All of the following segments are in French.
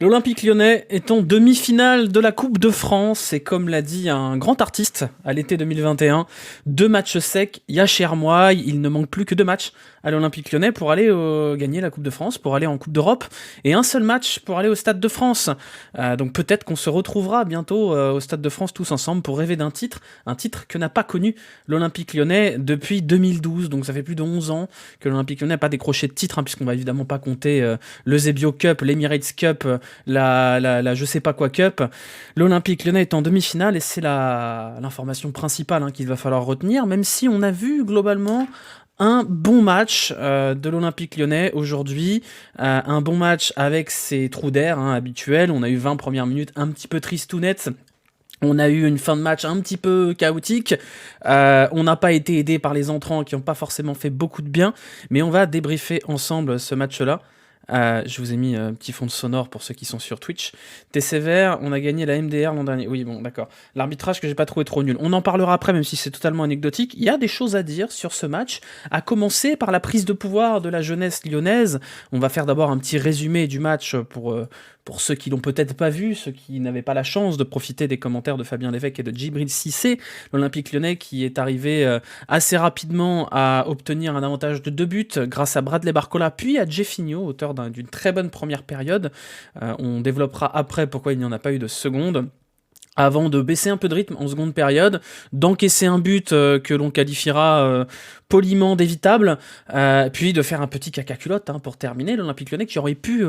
L'Olympique Lyonnais est en demi-finale de la Coupe de France et comme l'a dit un grand artiste à l'été 2021, 2 matchs secs, Yacher moi, il ne manque plus que 2 matchs à l'Olympique Lyonnais pour aller gagner la Coupe de France, pour aller en Coupe d'Europe et un seul match pour aller au Stade de France. Donc peut-être qu'on se retrouvera bientôt au Stade de France tous ensemble pour rêver d'un titre, un titre que n'a pas connu l'Olympique Lyonnais depuis 2012, donc ça fait plus de 11 ans que l'Olympique Lyonnais n'a pas décroché de titre, puisqu'on va évidemment pas compter le Zebio Cup, l'Emirates Cup, la je sais pas quoi Cup. L'Olympique Lyonnais est en demi-finale et c'est l'information principale qu'il va falloir retenir, même si on a vu globalement un bon match de l'Olympique Lyonnais aujourd'hui, un bon match avec ses trous d'air habituels. On a eu 20 premières minutes un petit peu tristounettes. On a eu une fin de match un petit peu chaotique, on n'a pas été aidé par les entrants qui n'ont pas forcément fait beaucoup de bien, mais on va débriefer ensemble ce match-là. Je vous ai mis un petit fond de sonore pour ceux qui sont sur Twitch. T'es sévère, on a gagné la MDR l'an dernier. Oui, bon, d'accord. L'arbitrage que j'ai pas trouvé trop nul. On en parlera après, même si c'est totalement anecdotique. Il y a des choses à dire sur ce match, à commencer par la prise de pouvoir de la jeunesse lyonnaise. On va faire d'abord un petit résumé du match pour ceux qui l'ont peut-être pas vu, ceux qui n'avaient pas la chance de profiter des commentaires de Fabien Lévesque et de Djibril Cissé. L'Olympique Lyonnais qui est arrivé assez rapidement à obtenir un avantage de 2 buts grâce à Bradley Barcola puis à Jeffinho, auteur d'une très bonne première période. On développera après pourquoi il n'y en a pas eu de seconde. Avant de baisser un peu de rythme en seconde période, d'encaisser un but que l'on qualifiera poliment d'évitable, puis de faire un petit caca culotte pour terminer. L'Olympique Lyonnais qui aurait pu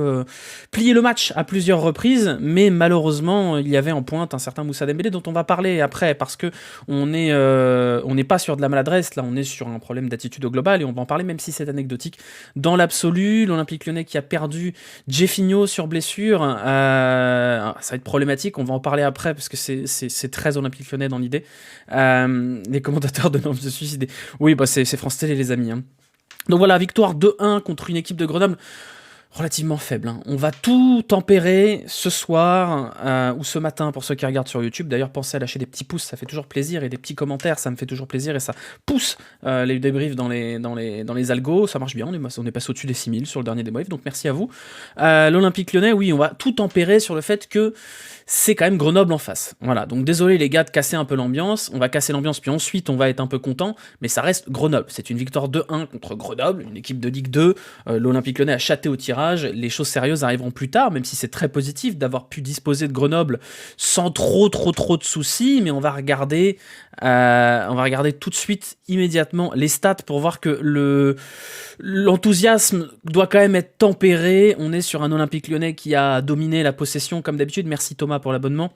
plier le match à plusieurs reprises, mais malheureusement il y avait en pointe un certain Moussa Dembélé dont on va parler après, parce que on n'est pas sur de la maladresse, là on est sur un problème d'attitude au global et on va en parler même si c'est anecdotique. Dans l'absolu, l'Olympique Lyonnais qui a perdu Jeffinho sur blessure, ça va être problématique, on va en parler après parce que c'est très Olympique Lyonnais dans l'idée. Les commentateurs de l'homme se suicider. Oui, bah c'est France Télé les amis. Donc voilà, victoire 2-1 contre une équipe de Grenoble relativement faible. On va tout tempérer ce soir ou ce matin pour ceux qui regardent sur YouTube. D'ailleurs, pensez à lâcher des petits pouces, ça fait toujours plaisir, et des petits commentaires, ça me fait toujours plaisir, et ça pousse les débriefs dans les algos. Ça marche bien, on est passé au-dessus des 6000 sur le dernier débrief, donc merci à vous. L'Olympique Lyonnais, oui, on va tout tempérer sur le fait que c'est quand même Grenoble en face. Voilà, donc désolé les gars de casser un peu l'ambiance, on va casser l'ambiance puis ensuite on va être un peu content, mais ça reste Grenoble. C'est une victoire 2-1 contre Grenoble, une équipe de Ligue 2, l'Olympique Lyonnais a châté au tirage, les choses sérieuses arriveront plus tard, même si c'est très positif d'avoir pu disposer de Grenoble sans trop de soucis, mais on va regarder tout de suite immédiatement les stats pour voir que l'enthousiasme doit quand même être tempéré. On est sur un Olympique Lyonnais qui a dominé la possession comme d'habitude, merci Thomas pour l'abonnement,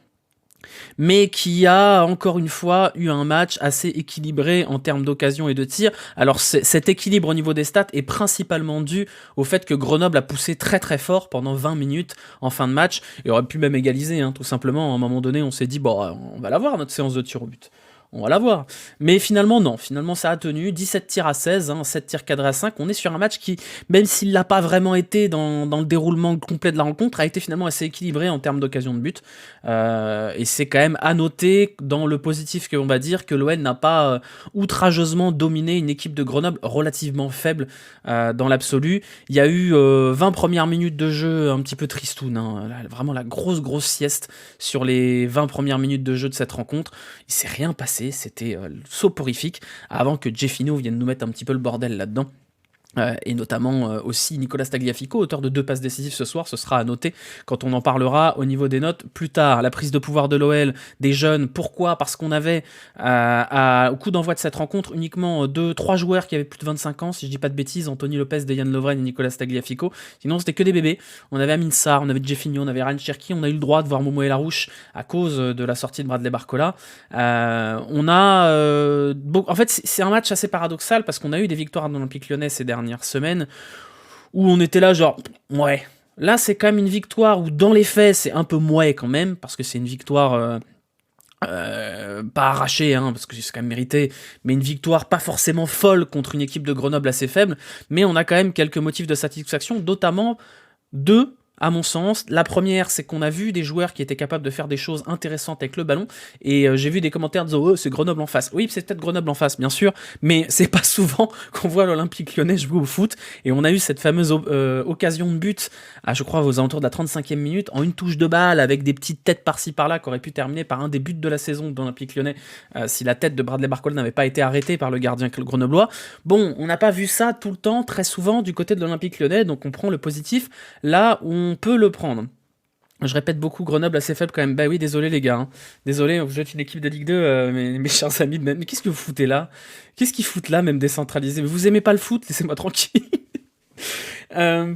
mais qui a encore une fois eu un match assez équilibré en termes d'occasion et de tir. Alors cet équilibre au niveau des stats est principalement dû au fait que Grenoble a poussé très très fort pendant 20 minutes en fin de match, et aurait pu même égaliser, tout simplement. À un moment donné on s'est dit, bon, on va la voir notre séance de tir au but. On va la voir. Mais finalement, non. Finalement, ça a tenu. 17 tirs à 16, 7 tirs cadrés à 5. On est sur un match qui, même s'il l'a pas vraiment été dans le déroulement complet de la rencontre, a été finalement assez équilibré en termes d'occasion de but. Et c'est quand même à noter dans le positif qu'on va dire que l'OL n'a pas outrageusement dominé une équipe de Grenoble relativement faible dans l'absolu. Il y a eu 20 premières minutes de jeu un petit peu tristoun. Vraiment la grosse sieste sur les 20 premières minutes de jeu de cette rencontre. Il s'est rien passé. C'était soporifique avant que Jeffinho vienne nous mettre un petit peu le bordel là-dedans. Et notamment aussi Nicolas Tagliafico, auteur de 2 passes décisives ce soir. Ce sera à noter quand on en parlera au niveau des notes plus tard. La prise de pouvoir de l'OL, des jeunes, pourquoi ? Parce qu'on avait au coup d'envoi de cette rencontre uniquement 2-3 joueurs qui avaient plus de 25 ans, si je dis pas de bêtises, Anthony Lopez, Dejan Lovren et Nicolas Tagliafico. Sinon c'était que des bébés. On avait Amin Sarr, on avait Jeffinho, on avait Ryan Cherki, on a eu le droit de voir Momo Elarouche à cause de la sortie de Bradley Barcola. En fait c'est un match assez paradoxal parce qu'on a eu des victoires de l'Olympique Lyonnais ces dernières semaines où on était là genre ouais, là c'est quand même une victoire où dans les faits c'est un peu mouais quand même, parce que c'est une victoire pas arrachée parce que c'est quand même mérité, mais une victoire pas forcément folle contre une équipe de Grenoble assez faible, mais on a quand même quelques motifs de satisfaction, notamment 2 à mon sens. La première, c'est qu'on a vu des joueurs qui étaient capables de faire des choses intéressantes avec le ballon, et j'ai vu des commentaires disant oh, c'est Grenoble en face. Oui, c'est peut-être Grenoble en face, bien sûr, mais c'est pas souvent qu'on voit l'Olympique Lyonnais jouer au foot, et on a eu cette fameuse occasion de but, je crois aux alentours de la 35e minute, en une touche de balle, avec des petites têtes par-ci par-là, qui auraient pu terminer par un des buts de la saison de l'Olympique Lyonnais, si la tête de Bradley Barcola n'avait pas été arrêtée par le gardien grenoblois. Bon, on n'a pas vu ça tout le temps, très souvent, du côté de l'Olympique Lyonnais, donc on prend le positif là où on peut le prendre. Je répète beaucoup, Grenoble assez faible quand même. Bah oui, désolé les gars. Hein. Désolé, vous êtes une équipe de Ligue 2, mes chers amis. Mais qu'est-ce que vous foutez là? Qu'est-ce qu'ils foutent là, même décentralisé? Mais vous aimez pas le foot? Laissez-moi tranquille.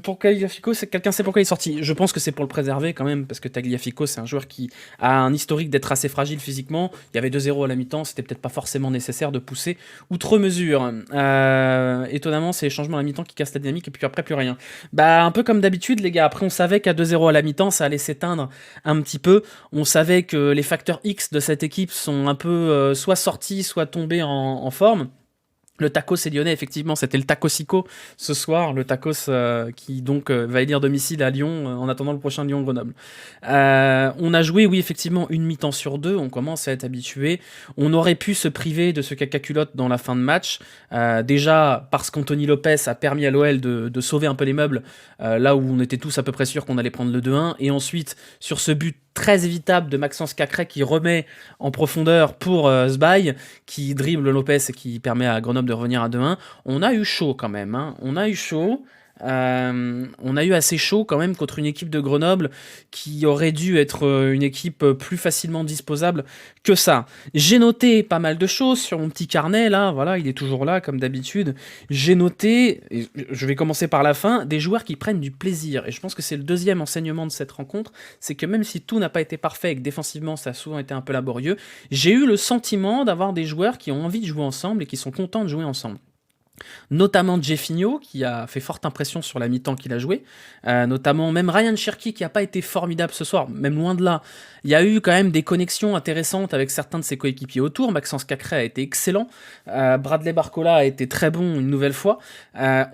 Pour Tagliafico, quelqu'un sait pourquoi il est sorti? Je pense que c'est pour le préserver quand même, parce que Tagliafico, c'est un joueur qui a un historique d'être assez fragile physiquement. Il y avait 2-0 à la mi-temps, c'était peut-être pas forcément nécessaire de pousser outre mesure. Étonnamment, c'est les changements à la mi-temps qui cassent la dynamique, et puis après, plus rien. Bah, un peu comme d'habitude, les gars. Après, on savait qu'à 2-0 à la mi-temps, ça allait s'éteindre un petit peu. On savait que les facteurs X de cette équipe sont un peu soit sortis, soit tombés en forme. Le tacos est lyonnais, effectivement, c'était le tacosico ce soir, le tacos qui donc va élire domicile à Lyon en attendant le prochain Lyon-Grenoble. On a joué, oui, effectivement, une mi-temps sur deux, on commence à être habitué. On aurait pu se priver de ce caca-culotte dans la fin de match, déjà parce qu'Anthony Lopez a permis à l'OL de sauver un peu les meubles, là où on était tous à peu près sûrs qu'on allait prendre le 2-1, et ensuite, sur ce but très évitable de Maxence Cacré qui remet en profondeur pour Sbaï, qui dribble Lopez et qui permet à Grenoble de revenir à 2-1. On a eu chaud quand même, hein. On a eu chaud. On a eu assez chaud quand même contre une équipe de Grenoble qui aurait dû être une équipe plus facilement disposable que ça. J'ai noté pas mal de choses sur mon petit carnet là, voilà, il est toujours là comme d'habitude. J'ai noté, et je vais commencer par la fin, des joueurs qui prennent du plaisir. Et je pense que c'est le deuxième enseignement de cette rencontre, c'est que même si tout n'a pas été parfait et que défensivement ça a souvent été un peu laborieux, j'ai eu le sentiment d'avoir des joueurs qui ont envie de jouer ensemble et qui sont contents de jouer ensemble. Notamment Jeffinho, qui a fait forte impression sur la mi-temps qu'il a joué, notamment même Ryan Cherki, qui n'a pas été formidable ce soir, même loin de là. Il y a eu quand même des connexions intéressantes avec certains de ses coéquipiers autour. Maxence Cacré a été excellent, Bradley Barcola a été très bon une nouvelle fois.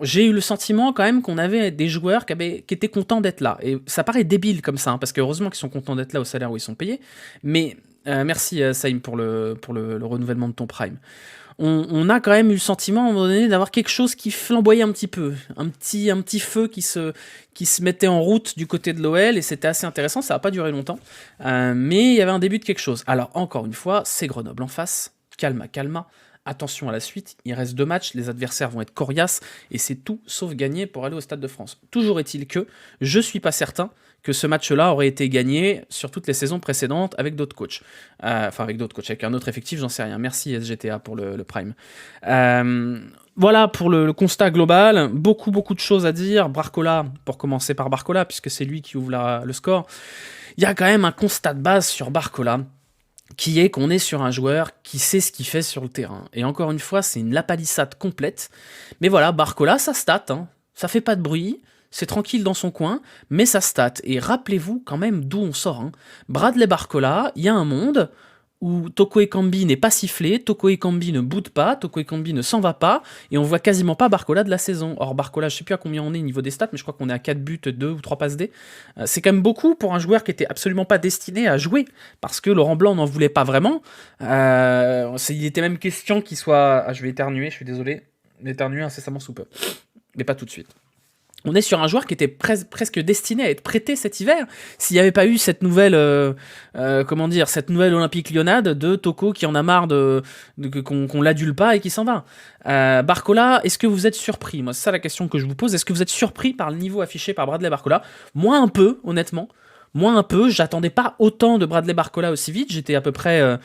J'ai eu le sentiment quand même qu'on avait des joueurs qui étaient contents d'être là, et ça paraît débile comme ça, hein, parce que heureusement qu'ils sont contents d'être là au salaire où ils sont payés, mais merci Saïm pour le renouvellement de ton prime. On a quand même eu le sentiment à un moment donné d'avoir quelque chose qui flamboyait un petit peu, un petit feu qui se mettait en route du côté de l'OL, et c'était assez intéressant, ça n'a pas duré longtemps, mais il y avait un début de quelque chose. Alors encore une fois, c'est Grenoble en face, calma, attention à la suite, il reste 2 matchs, les adversaires vont être coriaces, et c'est tout sauf gagné pour aller au Stade de France. Toujours est-il que je suis pas certain que ce match-là aurait été gagné sur toutes les saisons précédentes avec d'autres coachs. Avec un autre effectif, j'en sais rien. Merci SGTA pour le Prime. Voilà pour le constat global. Beaucoup de choses à dire. Barcola, pour commencer par Barcola, puisque c'est lui qui ouvre le score. Il y a quand même un constat de base sur Barcola, qui est qu'on est sur un joueur qui sait ce qu'il fait sur le terrain. Et encore une fois, c'est une lapalissade complète. Mais voilà, Barcola, ça stat, hein. Ça fait pas de bruit. C'est tranquille dans son coin, mais ça stat. Et rappelez-vous quand même d'où on sort. Hein. Bradley Barcola, il y a un monde où Toko Ekambi n'est pas sifflé, Toko Ekambi ne boude pas, Toko Ekambi ne s'en va pas, et on voit quasiment pas Barcola de la saison. Or Barcola, je sais plus à combien on est au niveau des stats, mais je crois qu'on est à 4 buts, 2 ou 3 passes D. C'est quand même beaucoup pour un joueur qui était absolument pas destiné à jouer, parce que Laurent Blanc n'en voulait pas vraiment. Il était même question qu'il soit... Ah, je vais éternuer, je suis désolé. Éternuer incessamment sous peu. Mais pas tout de suite. On est sur un joueur qui était presque destiné à être prêté cet hiver, s'il n'y avait pas eu cette nouvelle, cette nouvelle Olympique Lyonnade de Toko qui en a marre qu'on l'adule pas et qui s'en va. Barcola, est-ce que vous êtes surpris? Moi, c'est ça la question que je vous pose. Est-ce que vous êtes surpris par le niveau affiché par Bradley Barcola? Moi, un peu, honnêtement. Moi un peu, j'attendais pas autant de Bradley Barcola aussi vite, j'étais à peu près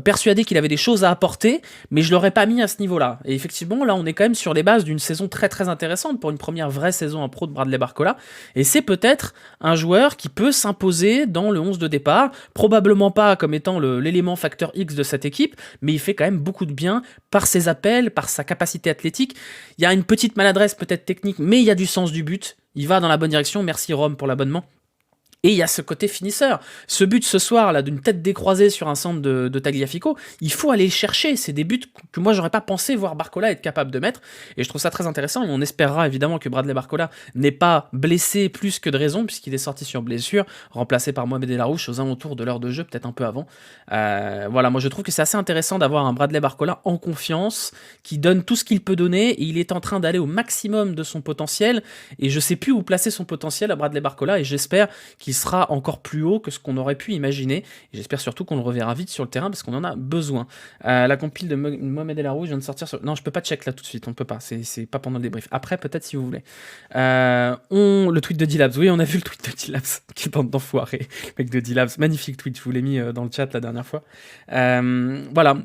persuadé qu'il avait des choses à apporter, mais je l'aurais pas mis à ce niveau-là. Et effectivement, là on est quand même sur les bases d'une saison très très intéressante pour une première vraie saison en pro de Bradley Barcola, et c'est peut-être un joueur qui peut s'imposer dans le 11 de départ, probablement pas comme étant l'élément facteur X de cette équipe, mais il fait quand même beaucoup de bien par ses appels, par sa capacité athlétique. Il y a une petite maladresse peut-être technique, mais il y a du sens du but, il va dans la bonne direction, merci Rome pour l'abonnement. Et il y a ce côté finisseur. Ce but ce soir, là, d'une tête décroisée sur un centre de Tagliafico, il faut aller le chercher. C'est des buts que moi, j'aurais pas pensé voir Barcola être capable de mettre. Et je trouve ça très intéressant. Et on espérera évidemment que Bradley Barcola n'est pas blessé plus que de raison, puisqu'il est sorti sur blessure, remplacé par Mohamed El Arouche aux alentours de l'heure de jeu, peut-être un peu avant. Voilà, moi, je trouve que c'est assez intéressant d'avoir un Bradley Barcola en confiance, qui donne tout ce qu'il peut donner. Et il est en train d'aller au maximum de son potentiel. Et je sais plus où placer son potentiel à Bradley Barcola. Et j'espère qu'il sera encore plus haut que ce qu'on aurait pu imaginer. Et j'espère surtout qu'on le reverra vite sur le terrain parce qu'on en a besoin. La compile de Mohamed El Arouche vient de sortir sur... Non, je peux pas check là tout de suite, on peut pas. C'est pas pendant le débrief. Après, peut-être si vous voulez. Le tweet de D-Labs. Oui, on a vu le tweet de D-Labs. Quelle bande d'enfoirés. Le mec de D-Labs. Magnifique tweet, je vous l'ai mis dans le chat la dernière fois. Voilà.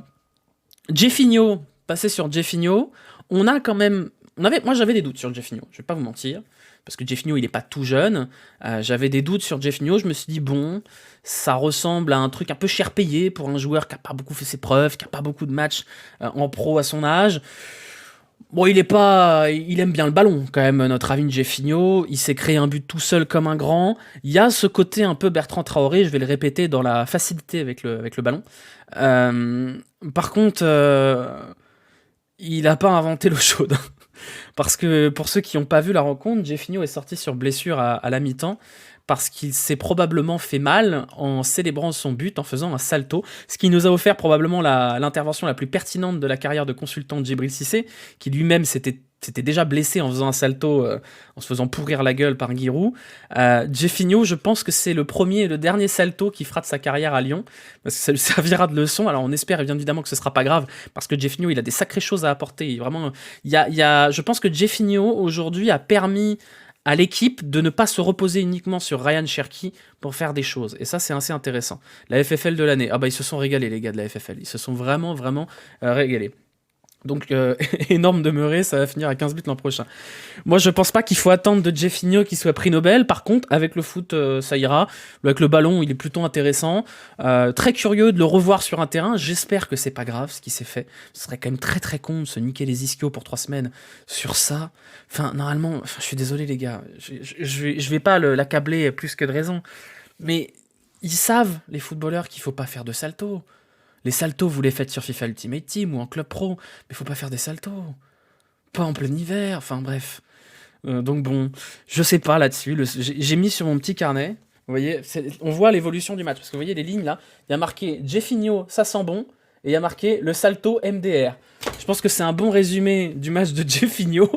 Jeffinho, passer sur Jeffinho. On a quand même... Moi, j'avais des doutes sur Jeffinho, je vais pas vous mentir. Parce que Jeffinho, il est pas tout jeune. J'avais des doutes sur Jeffinho. Je me suis dit, bon, ça ressemble à un truc un peu cher payé pour un joueur qui a pas beaucoup fait ses preuves, qui a pas beaucoup de matchs en pro à son âge. Bon, il aime bien le ballon, quand même, notre ami Jeffinho. Il s'est créé un but tout seul comme un grand. Il y a ce côté un peu Bertrand Traoré, je vais le répéter, dans la facilité avec le ballon. Par contre, il n'a pas inventé l'eau chaude. Parce que pour ceux qui n'ont pas vu la rencontre, Jeffinho est sorti sur blessure à la mi-temps parce qu'il s'est probablement fait mal en célébrant son but, en faisant un salto, ce qui nous a offert probablement l'intervention la plus pertinente de la carrière de consultant de Djibril Cissé, qui lui-même s'était déjà blessé en faisant un salto, en se faisant pourrir la gueule par Giroud. Jeffinho, je pense que c'est le premier et le dernier salto qui fera de sa carrière à Lyon, parce que ça lui servira de leçon. Alors on espère bien évidemment que ce sera pas grave, parce que Jeffinho, il a des sacrées choses à apporter. Vraiment, je pense que Jeffinho, aujourd'hui, a permis à l'équipe de ne pas se reposer uniquement sur Ryan Cherki pour faire des choses. Et ça, c'est assez intéressant. La FFL de l'année. Ah bah, ils se sont régalés, les gars de la FFL. Ils se sont vraiment, vraiment régalés. Donc, énorme demeuré, ça va finir à 15 buts l'an prochain. Moi, je pense pas qu'il faut attendre de Jeffinho qu'il soit prix Nobel. Par contre, avec le foot, ça ira. Avec le ballon, il est plutôt intéressant. Très curieux de le revoir sur un terrain. J'espère que c'est pas grave ce qui s'est fait. Ce serait quand même très très con de se niquer les ischios pour 3 semaines sur ça. Enfin, normalement, je suis désolé les gars. Je vais pas l'accabler plus que de raison. Mais ils savent, les footballeurs, qu'il faut pas faire de salto. Les saltos, vous les faites sur FIFA Ultimate Team ou en Club Pro, mais faut pas faire des saltos. Pas en plein hiver, enfin bref. Donc bon, je sais pas là-dessus. J'ai mis sur mon petit carnet, vous voyez, on voit l'évolution du match. Parce que vous voyez les lignes là, il y a marqué Jeffinho, ça sent bon, et il y a marqué le salto MDR. Je pense que c'est un bon résumé du match de Jeffinho,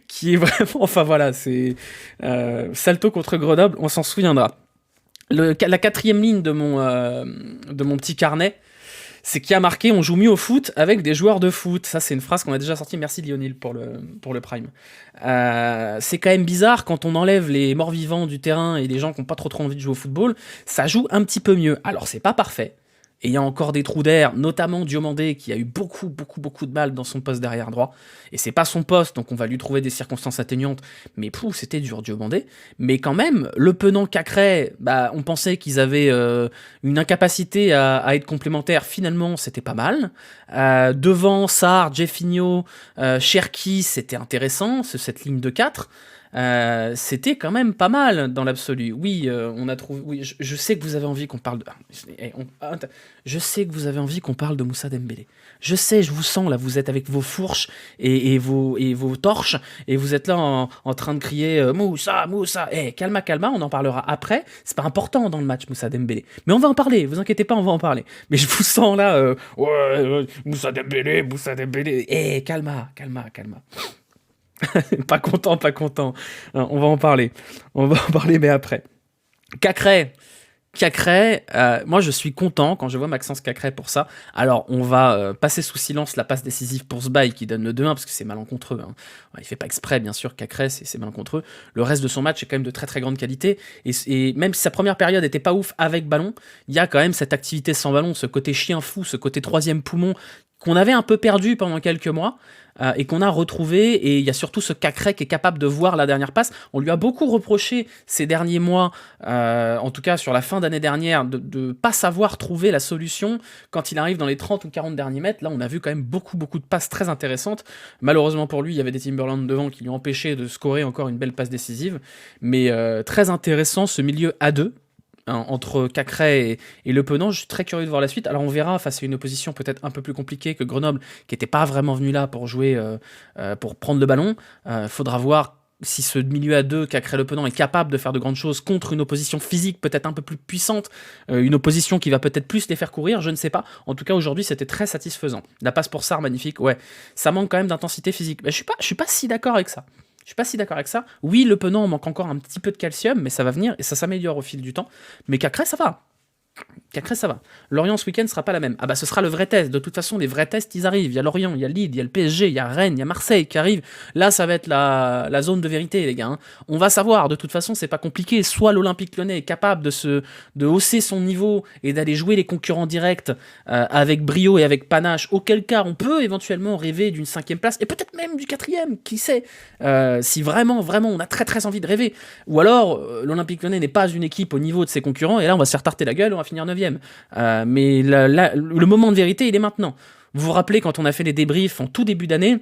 qui est vraiment, enfin voilà, c'est salto contre Grenoble, on s'en souviendra. La 4e ligne de mon petit carnet, c'est qu'il y a marqué « On joue mieux au foot avec des joueurs de foot ». Ça, c'est une phrase qu'on a déjà sortie. Merci Lionel pour le Prime. C'est quand même bizarre quand on enlève les morts-vivants du terrain et les gens qui n'ont pas trop envie de jouer au football. Ça joue un petit peu mieux. Alors, c'est pas parfait. Et il y a encore des trous d'air, notamment Diomandé qui a eu beaucoup de mal dans son poste derrière droit. Et c'est pas son poste, donc on va lui trouver des circonstances atténuantes. Mais c'était dur Diomandé. Mais quand même, Le Penant, Cacré, bah, on pensait qu'ils avaient une incapacité à être complémentaires. Finalement, c'était pas mal. Devant, Sarr, Jeffinho, Cherki, c'était intéressant, cette ligne de 4. C'était quand même pas mal dans l'absolu. Oui, on a trouvé. Oui, je sais que vous avez envie qu'on parle de. Je sais que vous avez envie qu'on parle de Moussa Dembélé. Je sais, je vous sens là. Vous êtes avec vos fourches et vos torches et vous êtes là en train de crier Moussa, Moussa. Calma, on en parlera après. C'est pas important dans le match Moussa Dembélé, mais on va en parler. Vous inquiétez pas, on va en parler. Mais je vous sens là. Moussa Dembélé. Calma. Pas content. On va en parler, mais après. Cacré, moi je suis content quand je vois Maxence Cacré pour ça. Alors on va passer sous silence la passe décisive pour Sbaï qui donne le 2-1 parce que c'est malencontreux. Hein. Il fait pas exprès bien sûr, Cacré, c'est malencontreux. Le reste de son match est quand même de très très grande qualité et même si sa première période était pas ouf avec ballon, il y a quand même cette activité sans ballon, ce côté chien fou, ce côté troisième poumon qu'on avait un peu perdu pendant quelques mois et qu'on a retrouvé. Et il y a surtout ce Cacré qui est capable de voir la dernière passe. On lui a beaucoup reproché ces derniers mois, en tout cas sur la fin d'année dernière, de ne pas savoir trouver la solution quand il arrive dans les 30 ou 40 derniers mètres. Là, on a vu quand même beaucoup de passes très intéressantes. Malheureusement pour lui, il y avait des Timberland devant qui lui empêchaient de scorer encore une belle passe décisive. Mais très intéressant ce milieu à 2 entre Cacré et Le Penant. Je suis très curieux de voir la suite. Alors on verra face à une opposition peut-être un peu plus compliquée que Grenoble, qui n'était pas vraiment venu là pour jouer, pour prendre le ballon. Faudra voir si ce milieu à 2, Cacré Le Penant, est capable de faire de grandes choses contre une opposition physique peut-être un peu plus puissante, une opposition qui va peut-être plus les faire courir, je ne sais pas. En tout cas, aujourd'hui, c'était très satisfaisant. La passe pour Sarr, magnifique. Ouais, ça manque quand même d'intensité physique. Mais je suis pas si d'accord avec ça. Je suis pas si d'accord avec ça. Oui, Le Penant manque encore un petit peu de calcium, mais ça va venir et ça s'améliore au fil du temps. Mais Cacré, ça va. Cacré, ça va. Lorient ce week-end sera pas la même. Ah bah ce sera le vrai test. De toute façon, les vrais tests, ils arrivent. Il y a Lorient, il y a Lille, il y a le PSG, il y a Rennes, il y a Marseille qui arrivent. Là, ça va être la zone de vérité, les gars. Hein. On va savoir. De toute façon, c'est pas compliqué. Soit l'Olympique Lyonnais est capable de hausser son niveau et d'aller jouer les concurrents directs avec brio et avec panache. Auquel cas, on peut éventuellement rêver d'une 5e place et peut-être même du 4e. Qui sait si vraiment, on a très envie de rêver. Ou alors, l'Olympique Lyonnais n'est pas une équipe au niveau de ses concurrents et là, on va se faire tarter la gueule. On va finir 9e. Mais le moment de vérité, il est maintenant. Vous vous rappelez, quand on a fait les débriefs en tout début d'année,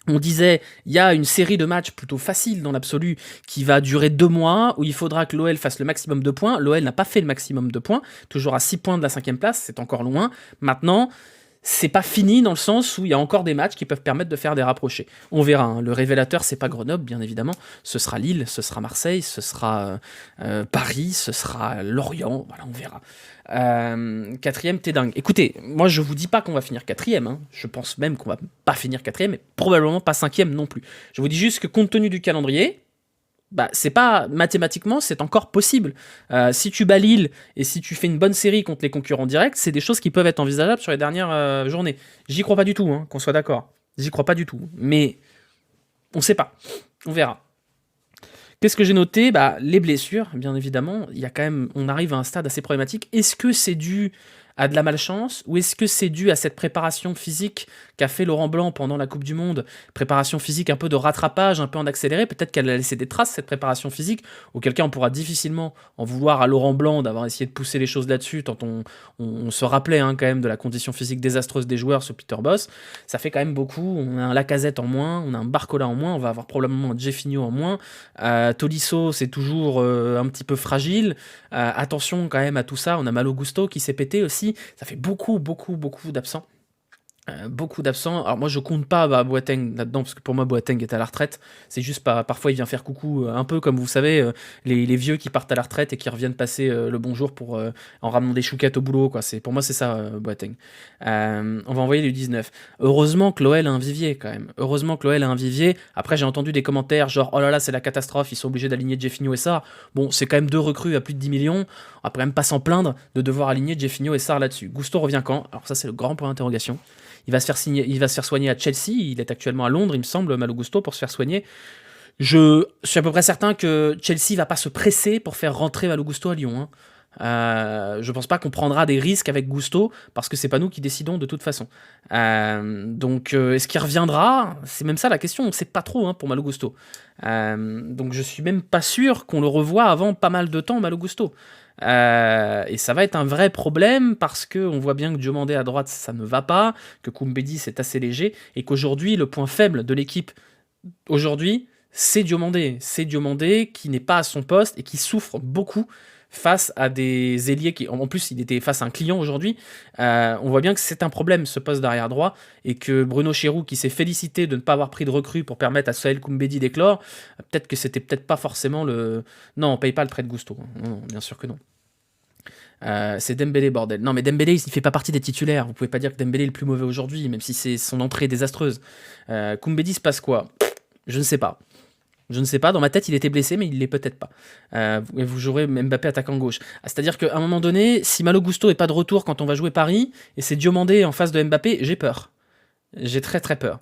on disait, il y a une série de matchs plutôt faciles dans l'absolu qui va durer 2 mois, où il faudra que l'OL fasse le maximum de points. L'OL n'a pas fait le maximum de points, toujours à 6 points de la 5e place, c'est encore loin. Maintenant, c'est pas fini dans le sens où il y a encore des matchs qui peuvent permettre de faire des rapprochés. On verra, hein. Le révélateur, c'est pas Grenoble, bien évidemment. Ce sera Lille, ce sera Marseille, ce sera Paris, ce sera Lorient. Voilà, on verra. 4e, t'es dingue. Écoutez, moi je vous dis pas qu'on va finir 4e. Hein. Je pense même qu'on va pas finir 4e, et probablement pas 5e non plus. Je vous dis juste que compte tenu du calendrier, bah, c'est pas mathématiquement, c'est encore possible. Si tu bats Lille et si tu fais une bonne série contre les concurrents directs, c'est des choses qui peuvent être envisageables sur les dernières journées. J'y crois pas du tout, hein, qu'on soit d'accord. J'y crois pas du tout. Mais on sait pas. On verra. Qu'est-ce que j'ai noté ? Bah, les blessures, bien évidemment. Il y a quand même, on arrive à un stade assez problématique. Est-ce que c'est dû à de la malchance ou est-ce que c'est dû à cette préparation physique qu'a fait Laurent Blanc pendant la Coupe du Monde, préparation physique un peu de rattrapage, un peu en accéléré, peut-être qu'elle a laissé des traces cette préparation physique, auquel cas on pourra difficilement en vouloir à Laurent Blanc d'avoir essayé de pousser les choses là-dessus, tant on se rappelait hein, quand même de la condition physique désastreuse des joueurs sous Peter Bosz. Ça fait quand même beaucoup, on a un Lacazette en moins, on a un Barcola en moins, on va avoir probablement un Jeffinho en moins, Tolisso c'est toujours un petit peu fragile, attention quand même à tout ça, on a Malo Gusto qui s'est pété aussi. Ça fait beaucoup d'absents. Beaucoup d'absents. Alors moi je compte pas Boateng là-dedans parce que pour moi Boateng est à la retraite. C'est juste parfois il vient faire coucou un peu comme vous savez les vieux qui partent à la retraite et qui reviennent passer le bonjour pour en ramenant des chouquettes au boulot quoi. Pour moi c'est ça Boateng. On va envoyer le 19. Heureusement que l'OL a un vivier quand même. Heureusement que l'OL a un vivier. Après j'ai entendu des commentaires genre oh là là c'est la catastrophe, ils sont obligés d'aligner Jeffinho et Sarr. Bon c'est quand même 2 recrues à plus de 10 millions. On va quand même pas s'en plaindre de devoir aligner Jeffinho et Sarr là-dessus. Gusto revient quand ? Alors ça c'est le grand point d'interrogation. Il va se faire soigner à Chelsea. Il est actuellement à Londres, il me semble, Malo Gusto, pour se faire soigner. Je suis à peu près certain que Chelsea va pas se presser pour faire rentrer Malo Gusto à Lyon. Hein. Je pense pas qu'on prendra des risques avec Gusto parce que c'est pas nous qui décidons de toute façon. Donc est-ce qu'il reviendra ? C'est même ça la question. On sait pas trop hein, pour Malo Gusto. Donc je suis même pas sûr qu'on le revoie avant pas mal de temps Malo Gusto. Et ça va être un vrai problème parce qu'on voit bien que Diomandé à droite ça ne va pas, que Koumbedi c'est assez léger et qu'aujourd'hui le point faible de l'équipe aujourd'hui c'est Diomandé qui n'est pas à son poste et qui souffre beaucoup face à des ailiers qui en plus il était face à un client aujourd'hui. On voit bien que c'est un problème ce poste d'arrière droit et que Bruno Chéroux qui s'est félicité de ne pas avoir pris de recrue pour permettre à Sohail Koumbedi d'éclore, peut-être que c'était peut-être pas forcément le... Non, on paye pas le prêt de Gusto, non, bien sûr que non. C'est Dembélé bordel. Non mais Dembélé il fait pas partie des titulaires, vous pouvez pas dire que Dembélé est le plus mauvais aujourd'hui, même si c'est son entrée désastreuse. Koumbedi se passe quoi ? Je ne sais pas. Dans ma tête il était blessé mais il l'est peut-être pas. Vous jouerez Mbappé attaquant gauche. C'est-à-dire qu'à un moment donné, si Malo Gusto est pas de retour quand on va jouer Paris, et c'est Diomandé en face de Mbappé, j'ai peur. J'ai très peur.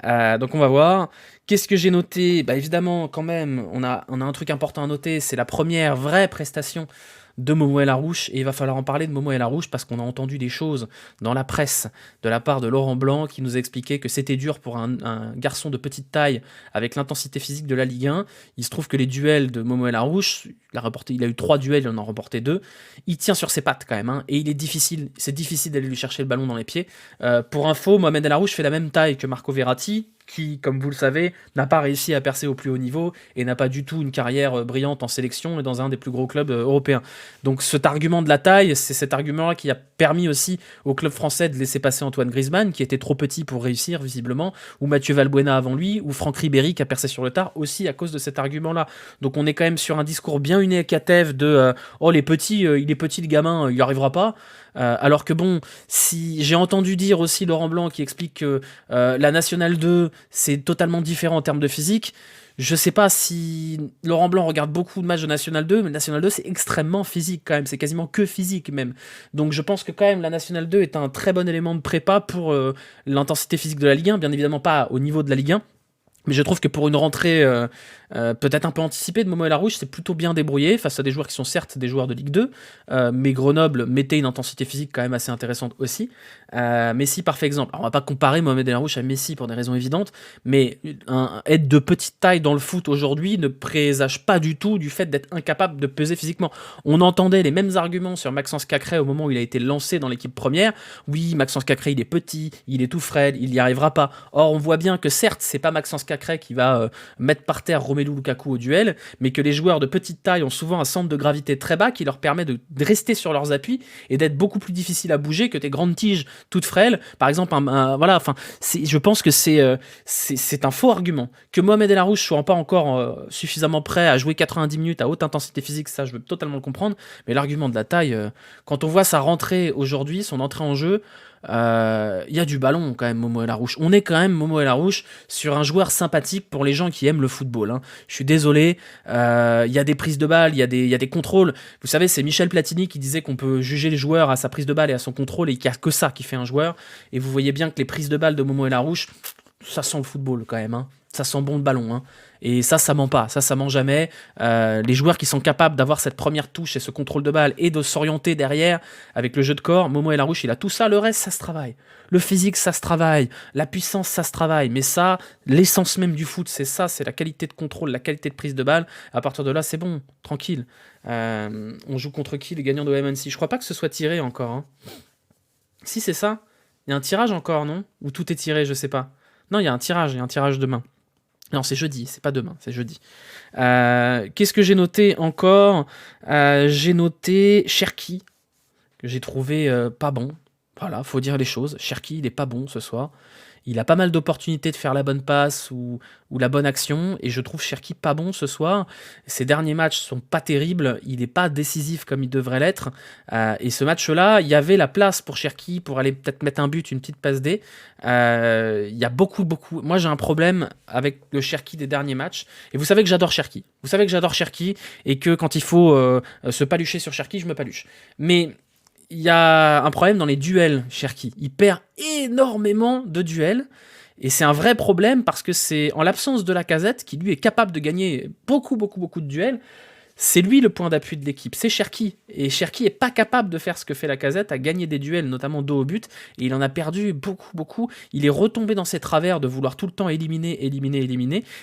Donc on va voir. Qu'est-ce que j'ai noté ? Bah évidemment quand même, on a un truc important à noter, c'est la première vraie prestation de Momo El Harouche, et il va falloir en parler de Momo El Harouche parce qu'on a entendu des choses dans la presse de la part de Laurent Blanc qui nous expliquait que c'était dur pour un garçon de petite taille avec l'intensité physique de la Ligue 1. Il se trouve que les duels de Momo El Harouche, il a eu 3 duels, il en a remporté 2. Il tient sur ses pattes quand même, hein, et c'est difficile d'aller lui chercher le ballon dans les pieds. Pour info, Mohamed El Harouche fait la même taille que Marco Verratti, qui, comme vous le savez, n'a pas réussi à percer au plus haut niveau et n'a pas du tout une carrière brillante en sélection et dans un des plus gros clubs européens. Donc cet argument de la taille, c'est cet argument-là qui a permis aussi au club français de laisser passer Antoine Griezmann, qui était trop petit pour réussir visiblement, ou Mathieu Valbuena avant lui, ou Franck Ribéry qui a percé sur le tard aussi à cause de cet argument-là. Donc on est quand même sur un discours bien unicatif de oh les petits, il est petit le gamin, il n'y arrivera pas. Alors que bon, si j'ai entendu dire aussi Laurent Blanc qui explique que la Nationale 2 c'est totalement différent en termes de physique. Je sais pas si Laurent Blanc regarde beaucoup de matchs de National 2, mais National 2 c'est extrêmement physique quand même, c'est quasiment que physique même. Donc je pense que quand même la National 2 est un très bon élément de prépa pour l'intensité physique de la Ligue 1, bien évidemment pas au niveau de la Ligue 1. Mais je trouve que pour une rentrée peut-être un peu anticipée de Momo El Harouche, c'est plutôt bien débrouillé face à des joueurs qui sont certes des joueurs de Ligue 2, mais Grenoble mettait une intensité physique quand même assez intéressante aussi. Messi, parfait exemple. Alors, on va pas comparer Mohamed El Harouche à Messi pour des raisons évidentes, mais être de petite taille dans le foot aujourd'hui ne présage pas du tout du fait d'être incapable de peser physiquement. On entendait les mêmes arguments sur Maxence Cacré au moment où il a été lancé dans l'équipe première. Oui, Maxence Cacré, il est petit, il est tout frêle, il n'y arrivera pas. Or, on voit bien que certes, c'est pas Maxence Cacré qui va mettre par terre Romelu Lukaku au duel, mais que les joueurs de petite taille ont souvent un centre de gravité très bas qui leur permet de rester sur leurs appuis et d'être beaucoup plus difficile à bouger que tes grandes tiges toutes frêles. Par exemple, voilà, enfin, je pense que c'est un faux argument. Que Mohamed El Harouche soit pas encore suffisamment prêt à jouer 90 minutes à haute intensité physique, ça je veux totalement le comprendre, mais l'argument de la taille, quand on voit sa rentrée aujourd'hui, son entrée en jeu, il y a du ballon quand même, Momo El Harouche. On est quand même, Momo El Harouche, sur un joueur sympathique pour les gens qui aiment le football, hein. Je suis désolé, il y a des prises de balles, il y a des contrôles. Vous savez, c'est Michel Platini qui disait qu'on peut juger les joueurs à sa prise de balle et à son contrôle, et qu'il n'y a que ça qui fait un joueur. Et vous voyez bien que les prises de balles de Momo El Harouche, ça sent le football quand même, hein. Ça sent bon le ballon, hein. Et ça ment pas, ça ment jamais. Les joueurs qui sont capables d'avoir cette première touche et ce contrôle de balle et de s'orienter derrière avec le jeu de corps, Momo El Harouche, il a tout ça, le reste, ça se travaille. Le physique, ça se travaille. La puissance, ça se travaille. Mais ça, l'essence même du foot, c'est ça, c'est la qualité de contrôle, la qualité de prise de balle. À partir de là, c'est bon, tranquille. On joue contre qui, les gagnants de MNC? Je crois pas que ce soit tiré encore, hein. Si, c'est ça. Il y a un tirage encore, non? Ou tout est tiré, je sais pas. Non, il y a un tirage demain. Non, c'est jeudi, c'est pas demain, c'est jeudi. Qu'est-ce que j'ai noté encore? J'ai noté Cherki, que j'ai trouvé pas bon. Voilà, faut dire les choses. Cherki, il est pas bon ce soir. Il a pas mal d'opportunités de faire la bonne passe ou la bonne action, et je trouve Cherki pas bon ce soir. Ses derniers matchs sont pas terribles, il n'est pas décisif comme il devrait l'être, et ce match-là, il y avait la place pour Cherki pour aller peut-être mettre un but, une petite passe D. Il y a beaucoup... Moi, j'ai un problème avec le Cherki des derniers matchs, et vous savez que j'adore Cherki. Vous savez que j'adore Cherki, et que quand il faut se palucher sur Cherki, je me paluche. Mais il y a un problème dans les duels, Cherki. Il perd énormément de duels. Et c'est un vrai problème parce que c'est en l'absence de Lacazette, qui lui est capable de gagner beaucoup de duels, c'est lui le point d'appui de l'équipe, c'est Cherki. Et Cherki est pas capable de faire ce que fait Lacazette, à gagner des duels, notamment dos au but, et il en a perdu beaucoup. Il est retombé dans ses travers de vouloir tout le temps éliminer,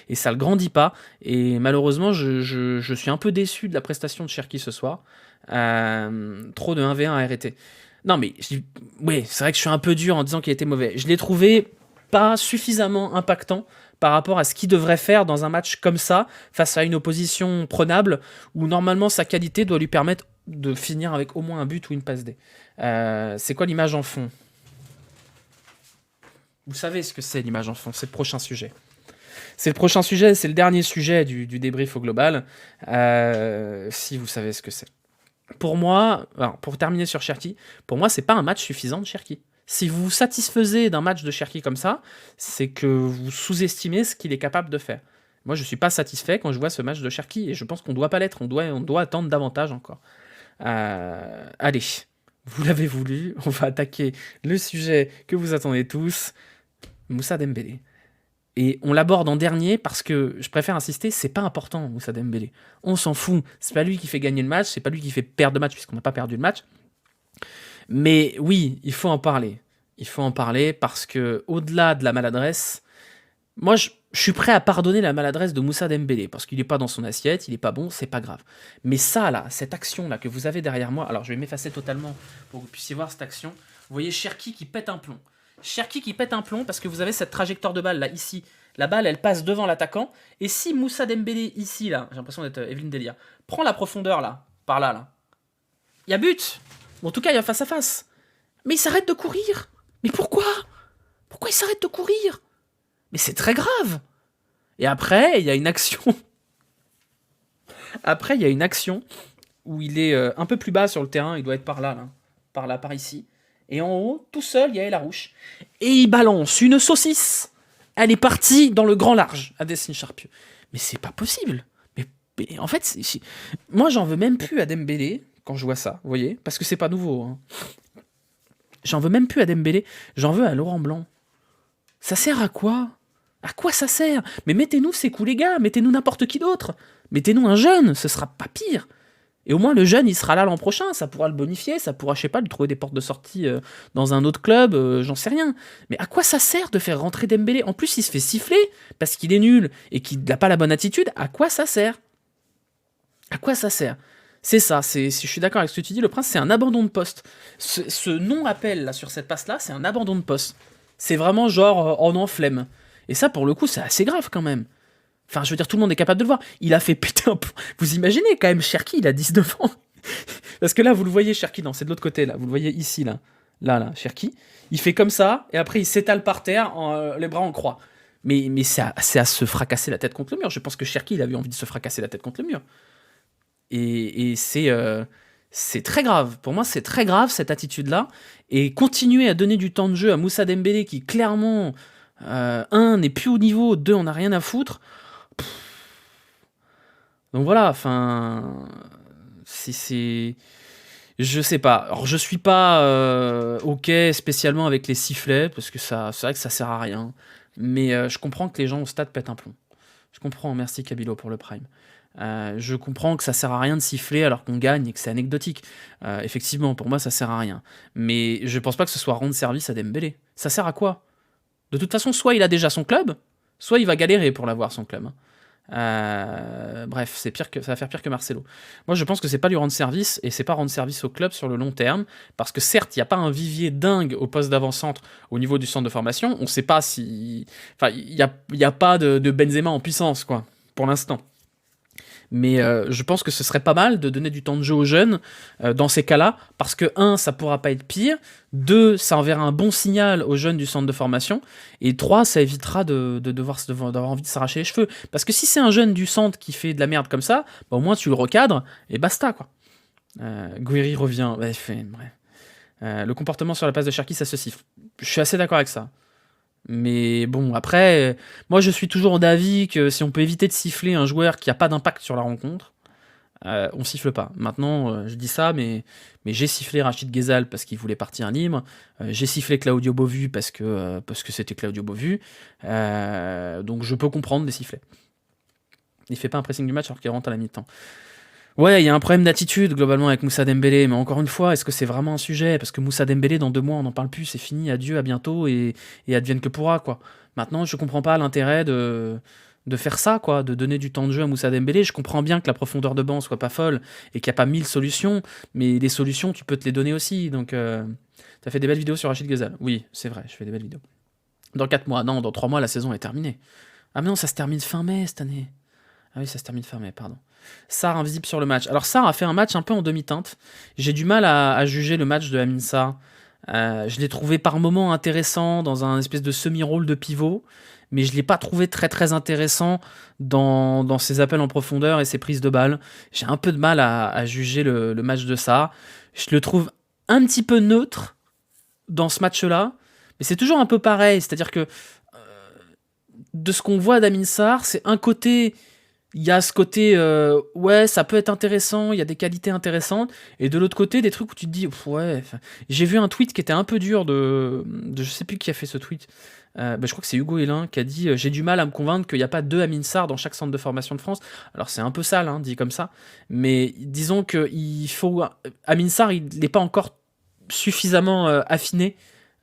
et ça le grandit pas. Et malheureusement, je suis un peu déçu de la prestation de Cherki ce soir. Trop de 1v1 à arrêter. Non mais, oui, c'est vrai que je suis un peu dur en disant qu'il était mauvais. Je l'ai trouvé pas suffisamment impactant par rapport à ce qu'il devrait faire dans un match comme ça, face à une opposition prenable, où normalement sa qualité doit lui permettre de finir avec au moins un but ou une passe D. C'est quoi l'image en fond? Vous savez ce que c'est l'image en fond, c'est le prochain sujet. C'est le prochain sujet, c'est le dernier sujet du débrief au global, si vous savez ce que c'est. Pour moi, alors, pour terminer sur Cherki, pour moi, c'est pas un match suffisant de Cherki. Si vous vous satisfaisez d'un match de Cherki comme ça, c'est que vous sous-estimez ce qu'il est capable de faire. Moi, je suis pas satisfait quand je vois ce match de Cherki, et je pense qu'on doit pas l'être, on doit attendre davantage encore. Allez, vous l'avez voulu, on va attaquer le sujet que vous attendez tous, Moussa Dembélé. Et on l'aborde en dernier parce que je préfère insister, c'est pas important, Moussa Dembélé. On s'en fout. C'est pas lui qui fait gagner le match, c'est pas lui qui fait perdre le match puisqu'on n'a pas perdu le match. Mais oui, il faut en parler. Il faut en parler parce que au-delà de la maladresse, moi je suis prêt à pardonner la maladresse de Moussa Dembélé parce qu'il est pas dans son assiette, il est pas bon, c'est pas grave. Mais ça là, cette action là que vous avez derrière moi, alors je vais m'effacer totalement pour que vous puissiez voir cette action. Vous voyez Cherki qui pète un plomb. Cherki qui pète un plomb parce que vous avez cette trajectoire de balle là ici. La balle elle passe devant l'attaquant et si Moussa Dembélé ici là, j'ai l'impression d'être Evelyne Delia, prend la profondeur là, par là là. Il y a but. Bon, en tout cas, il y a face à face. Mais il s'arrête de courir. Mais pourquoi? Pourquoi il s'arrête de courir? Mais c'est très grave. Et après, il y a une action. Après, il y a une action où il est un peu plus bas sur le terrain. Il doit être par là, là. Par là, par ici. Et en haut, tout seul, il y a Elarouche. Et il balance une saucisse. Elle est partie dans le grand large à Dessine Charpieu. Mais c'est pas possible. Mais en fait, moi, j'en veux même plus à Dembélé quand je vois ça, vous voyez? Parce que c'est pas nouveau. Hein. J'en veux même plus à Dembélé, j'en veux à Laurent Blanc. Ça sert à quoi? À quoi ça sert? Mais mettez-nous ces coups, les gars, mettez-nous n'importe qui d'autre. Mettez-nous un jeune, ce sera pas pire. Et au moins, le jeune, il sera là l'an prochain, ça pourra le bonifier, ça pourra, je sais pas, lui trouver des portes de sortie dans un autre club, j'en sais rien. Mais à quoi ça sert de faire rentrer Dembélé? En plus, il se fait siffler parce qu'il est nul et qu'il n'a pas la bonne attitude. À quoi ça sert? À quoi ça sert? C'est ça, je suis d'accord avec ce que tu dis, le prince, c'est un abandon de poste. Ce non-appel là sur cette passe-là, c'est un abandon de poste. C'est vraiment genre, oh non, flemme. Et ça, pour le coup, c'est assez grave quand même. Enfin, je veux dire, tout le monde est capable de le voir. Il a fait putain. Vous imaginez quand même, Cherki, il a 19 ans. Parce que là, vous le voyez, Cherki, non, c'est de l'autre côté, là. Vous le voyez ici, là. Là, Cherki. Il fait comme ça, et après, il s'étale par terre, les bras en croix. Mais c'est à se fracasser la tête contre le mur. Je pense que Cherki, il avait envie de se fracasser la tête contre le mur. Et c'est très grave. Pour moi, c'est très grave, cette attitude-là. Et continuer à donner du temps de jeu à Moussa Dembélé, qui clairement, n'est plus au niveau, 2, on n'a rien à foutre. Donc voilà, enfin... c'est... Je sais pas. Alors, je suis pas OK spécialement avec les sifflets, parce que c'est vrai que ça sert à rien. Mais je comprends que les gens au stade pètent un plomb. Je comprends, merci Kabilo pour le Prime. Je comprends que ça sert à rien de siffler alors qu'on gagne et que c'est anecdotique. Effectivement, pour moi, ça sert à rien. Mais je pense pas que ce soit rendre service à Dembélé. Ça sert à quoi? De toute façon, soit il a déjà son club, soit il va galérer pour l'avoir son club. Bref, c'est pire ça va faire pire que Marcelo. Moi, je pense que c'est pas lui rendre service et c'est pas rendre service au club sur le long terme, parce que certes, il y a pas un vivier dingue au poste d'avant-centre au niveau du centre de formation. On sait pas si, enfin, il y a pas de Benzema en puissance, quoi, pour l'instant. Mais je pense que ce serait pas mal de donner du temps de jeu aux jeunes dans ces cas-là, parce que 1, ça pourra pas être pire, 2, ça enverra un bon signal aux jeunes du centre de formation, et 3, ça évitera d'avoir envie de s'arracher les cheveux. Parce que si c'est un jeune du centre qui fait de la merde comme ça, bah, au moins tu le recadres, et basta, quoi. Guiri revient, bref. Le comportement sur la passe de Cherki, ça se siffle. Je suis assez d'accord avec ça. Mais bon, après, moi je suis toujours d'avis que si on peut éviter de siffler un joueur qui n'a pas d'impact sur la rencontre, on siffle pas. Maintenant, je dis ça, mais j'ai sifflé Rachid Ghezal parce qu'il voulait partir libre. J'ai sifflé Claudio Beauvu parce que c'était Claudio Beauvu. Donc je peux comprendre des sifflets. Il fait pas un pressing du match alors qu'il rentre à la mi-temps. Ouais, il y a un problème d'attitude globalement avec Moussa Dembélé, mais encore une fois, est-ce que c'est vraiment un sujet? Parce que Moussa Dembélé, dans 2 mois, on n'en parle plus, c'est fini, adieu, à bientôt, et advienne que pourra, quoi. Maintenant, je comprends pas l'intérêt de faire ça, quoi, de donner du temps de jeu à Moussa Dembélé. Je comprends bien que la profondeur de banc soit pas folle, et qu'il n'y a pas 1000 solutions, mais les solutions, tu peux te les donner aussi, donc... T'as fait des belles vidéos sur Rachid Ghezal. Oui, c'est vrai, je fais des belles vidéos. Dans 4 mois, non, dans 3 mois, la saison est terminée. Ah mais non, ça se termine fin mai, cette année. Ah oui, ça se termine fin mai, pardon. Sarr invisible sur le match. Alors Sarr a fait un match un peu en demi-teinte. J'ai du mal à juger le match de Lamine Sarr. Je l'ai trouvé par moments intéressant dans un espèce de semi-rôle de pivot, mais je ne l'ai pas trouvé très très intéressant dans ses appels en profondeur et ses prises de balles. J'ai un peu de mal à juger le match de Sarr. Je le trouve un petit peu neutre dans ce match-là, mais c'est toujours un peu pareil. C'est-à-dire que de ce qu'on voit d'Amine Sarr, c'est un côté il y a ce côté, ouais, ça peut être intéressant, il y a des qualités intéressantes, et de l'autre côté, des trucs où tu te dis, ouais, j'ai vu un tweet qui était un peu dur je sais plus qui a fait ce tweet. Je crois que c'est Hugo Hélin qui a dit j'ai du mal à me convaincre qu'il n'y a pas 2 Amin Sarr dans chaque centre de formation de France. Alors c'est un peu sale, hein, dit comme ça, mais disons que il faut Amin Sarr, il n'est pas encore suffisamment affiné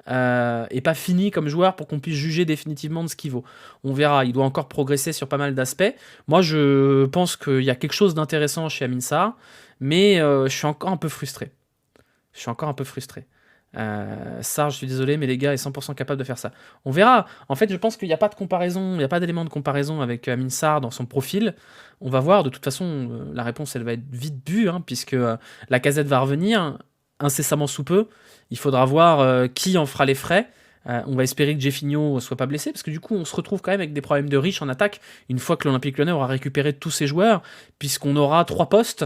et pas fini comme joueur pour qu'on puisse juger définitivement de ce qu'il vaut. On verra, il doit encore progresser sur pas mal d'aspects. Moi, je pense qu'il y a quelque chose d'intéressant chez Amin Sarr, mais je suis encore un peu frustré. Je suis encore un peu frustré. Sarr, je suis désolé, mais les gars est 100% capable de faire ça. On verra. En fait, je pense qu'il n'y a pas de comparaison, il n'y a pas d'élément de comparaison avec Amin Sarr dans son profil. On va voir. De toute façon, la réponse, elle va être vite vue, hein, puisque la Casette va revenir incessamment sous peu. Il faudra voir qui en fera les frais. On va espérer que Jeffinho soit pas blessé, parce que du coup, on se retrouve quand même avec des problèmes de riche en attaque, une fois que l'Olympique Lyonnais aura récupéré tous ses joueurs, puisqu'on aura 3 postes,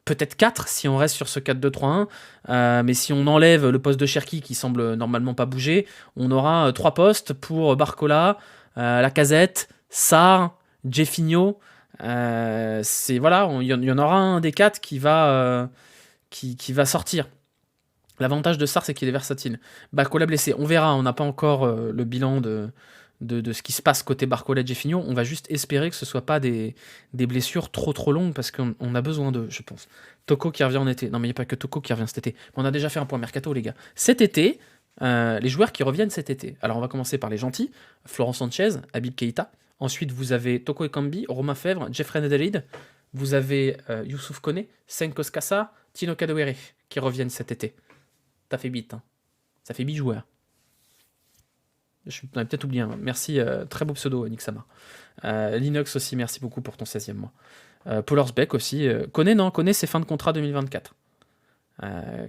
peut-être 4 si on reste sur ce 4-2-3-1, mais si on enlève le poste de Cherki qui semble normalement pas bouger, on aura 3 postes pour Barcola, Lacazette, Sarr, Jeffinho. C'est voilà, il y en aura un des 4 qui va sortir. L'avantage de Sarr, c'est qu'il est versatile. Barcola blessé, on verra, on n'a pas encore le bilan de ce qui se passe côté Barcola et Jeffinho. On va juste espérer que ce ne soit pas des blessures trop longues, parce qu'on a besoin d'eux, je pense. Toko qui revient en été. Non, mais il n'y a pas que Toko qui revient cet été. On a déjà fait un point mercato, les gars. Cet été, les joueurs qui reviennent cet été. Alors, on va commencer par les gentils. Florent Sanchez, Habib Keïta. Ensuite, vous avez Toko Ekambi, Romain Fèvre, Jeffrey Nedelid. Vous avez Youssouf Koné, Senkos Kassa, Tino Kadewere qui reviennent cet été. Ça fait bite, hein. Ça fait 8 joueurs. J'en ai peut-être oublié un. Merci, très beau pseudo, Nick Sama. Linux aussi, merci beaucoup pour ton 16e mois. Polersbeck aussi. Koné, c'est fin de contrat 2024.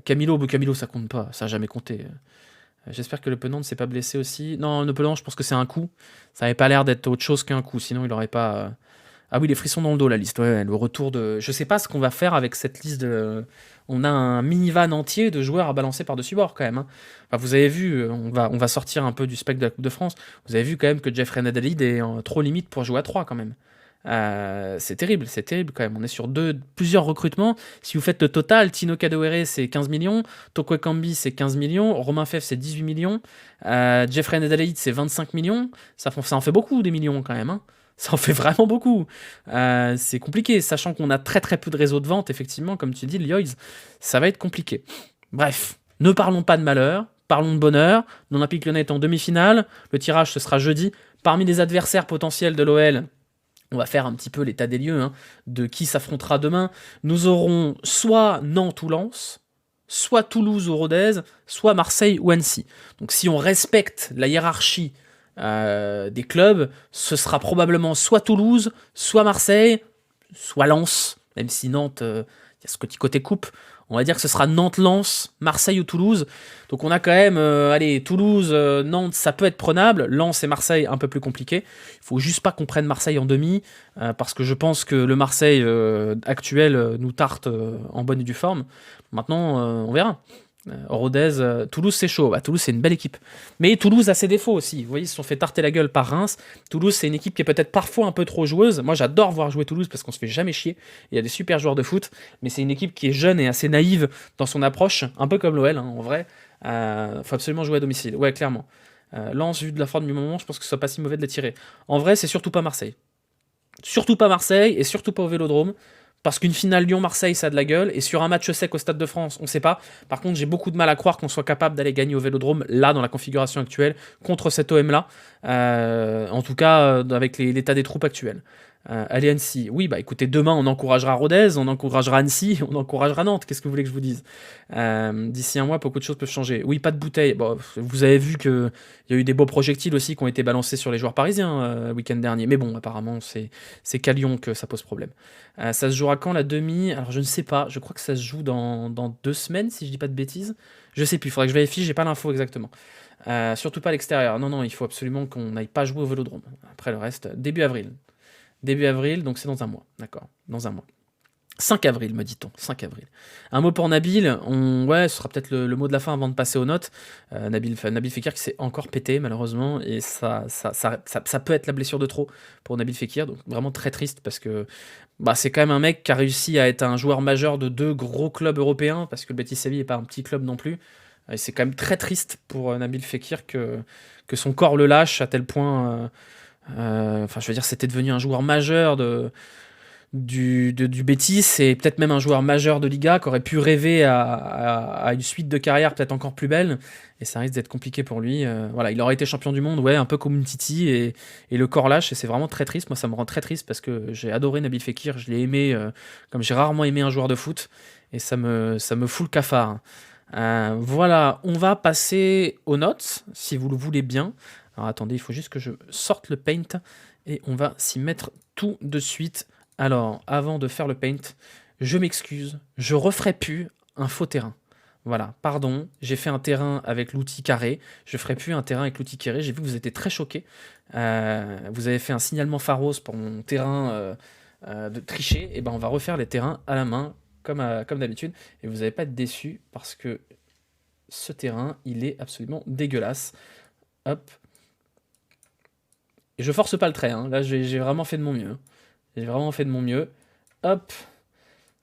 Camilo, ça compte pas, ça a jamais compté. J'espère que Le Penant ne s'est pas blessé aussi. Non, Le Penant, je pense que c'est un coup. Ça avait pas l'air d'être autre chose qu'un coup, sinon il aurait pas. Ah oui, les frissons dans le dos, la liste. Ouais, le retour de. Je sais pas ce qu'on va faire avec cette liste de. On a un minivan entier de joueurs à balancer par-dessus bord, quand même, hein. Enfin, vous avez vu, on va sortir un peu du spectre de la Coupe de France. Vous avez vu quand même que Jeffrey Nadalid est trop limite pour jouer à 3, quand même. C'est terrible quand même. On est sur plusieurs recrutements. Si vous faites le total, Tino Kadewere c'est 15 millions, Toko Ekambi c'est 15 millions, Romain Fèvre c'est 18 millions, Jeffrey Nadalid c'est 25 millions. Ça en fait beaucoup des millions quand même, hein. Ça en fait vraiment beaucoup. C'est compliqué, sachant qu'on a très peu de réseau de vente, effectivement, comme tu dis, Lloyds, ça va être compliqué. Bref, ne parlons pas de malheur, parlons de bonheur. L'Olympique Lyonnais est en demi-finale, le tirage ce sera jeudi. Parmi les adversaires potentiels de l'OL, on va faire un petit peu l'état des lieux, hein, de qui s'affrontera demain. Nous aurons soit Nantes ou Lens, soit Toulouse ou Rodez, soit Marseille ou Annecy. Donc si on respecte la hiérarchie des clubs, ce sera probablement soit Toulouse, soit Marseille, soit Lens, même si Nantes, il y a ce petit côté coupe. On va dire que ce sera Nantes-Lens, Marseille ou Toulouse. Donc on a quand même, Toulouse, Nantes, ça peut être prenable. Lens et Marseille, un peu plus compliqué. Il faut juste pas qu'on prenne Marseille en demi, parce que je pense que le Marseille actuel nous tarte en bonne et due forme. Maintenant, on verra. Rodez, Toulouse c'est chaud. Bah, Toulouse c'est une belle équipe. Mais Toulouse a ses défauts aussi. Vous voyez, ils se sont fait tarter la gueule par Reims. Toulouse c'est une équipe qui est peut-être parfois un peu trop joueuse. Moi j'adore voir jouer Toulouse parce qu'on se fait jamais chier. Il y a des super joueurs de foot. Mais c'est une équipe qui est jeune et assez naïve dans son approche. Un peu comme l'OL, hein, en vrai. Faut absolument jouer à domicile. Ouais, clairement. Lens, vu de la forme du moment, je pense que ce soit pas si mauvais de les tirer. En vrai, c'est surtout pas Marseille. Surtout pas Marseille et surtout pas au Vélodrome. Parce qu'une finale Lyon-Marseille, ça a de la gueule. Et sur un match sec au Stade de France, on ne sait pas. Par contre, j'ai beaucoup de mal à croire qu'on soit capable d'aller gagner au Vélodrome, là, dans la configuration actuelle, contre cet OM-là. En tout cas, avec l'état des troupes actuelles. Allez, Annecy. Oui, bah écoutez, demain, on encouragera Rodez, on encouragera Annecy, on encouragera Nantes. Qu'est-ce que vous voulez que je vous dise? D'ici un mois, beaucoup de choses peuvent changer. Oui, pas de bouteille. Bon, vous avez vu qu'il y a eu des beaux projectiles aussi qui ont été balancés sur les joueurs parisiens le week-end dernier. Mais bon, apparemment, c'est qu'à Lyon que ça pose problème. Ça se jouera quand la demi? Alors, je ne sais pas. Je crois que ça se joue dans 2 semaines, si je dis pas de bêtises. Je sais plus, il faudrait que je vérifie, j'ai pas l'info exactement. Surtout pas à l'extérieur. Non, il faut absolument qu'on n'aille pas jouer au Vélodrome. Après le reste, début avril. Début avril, donc c'est dans un mois. D'accord, dans un mois. 5 avril, me dit-on. 5 avril. Un mot pour Nabil. Ouais, ce sera peut-être le mot de la fin avant de passer aux notes. Nabil Fekir qui s'est encore pété, malheureusement. Et ça peut être la blessure de trop pour Nabil Fekir. Donc vraiment très triste parce que c'est quand même un mec qui a réussi à être un joueur majeur de 2 gros clubs européens. Parce que le Betis Séville n'est pas un petit club non plus. Et c'est quand même très triste pour Nabil Fekir que son corps le lâche à tel point. Je veux dire, c'était devenu un joueur majeur du Betis et peut-être même un joueur majeur de Liga qui aurait pu rêver à une suite de carrière peut-être encore plus belle, et ça risque d'être compliqué pour lui. Voilà, il aurait été champion du monde, ouais, un peu comme Umtiti, et le corps lâche, et c'est vraiment très triste. Moi, ça me rend très triste parce que j'ai adoré Nabil Fekir, je l'ai aimé comme j'ai rarement aimé un joueur de foot, et ça me fout le cafard. Voilà, on va passer aux notes, si vous le voulez bien. Alors attendez, il faut juste que je sorte le paint, et on va s'y mettre tout de suite. Alors, avant de faire le paint, je m'excuse, je referai plus un faux terrain. Voilà, pardon, j'ai fait un terrain avec l'outil carré, je ferai plus un terrain avec l'outil carré. J'ai vu que vous étiez très choqués. Vous avez fait un signalement pharos pour mon terrain de tricher. Et ben on va refaire les terrains à la main, comme d'habitude. Et vous n'allez pas être déçus parce que ce terrain, il est absolument dégueulasse. Hop. Et je force pas le trait, hein. Là j'ai vraiment fait de mon mieux. J'ai vraiment fait de mon mieux. Hop.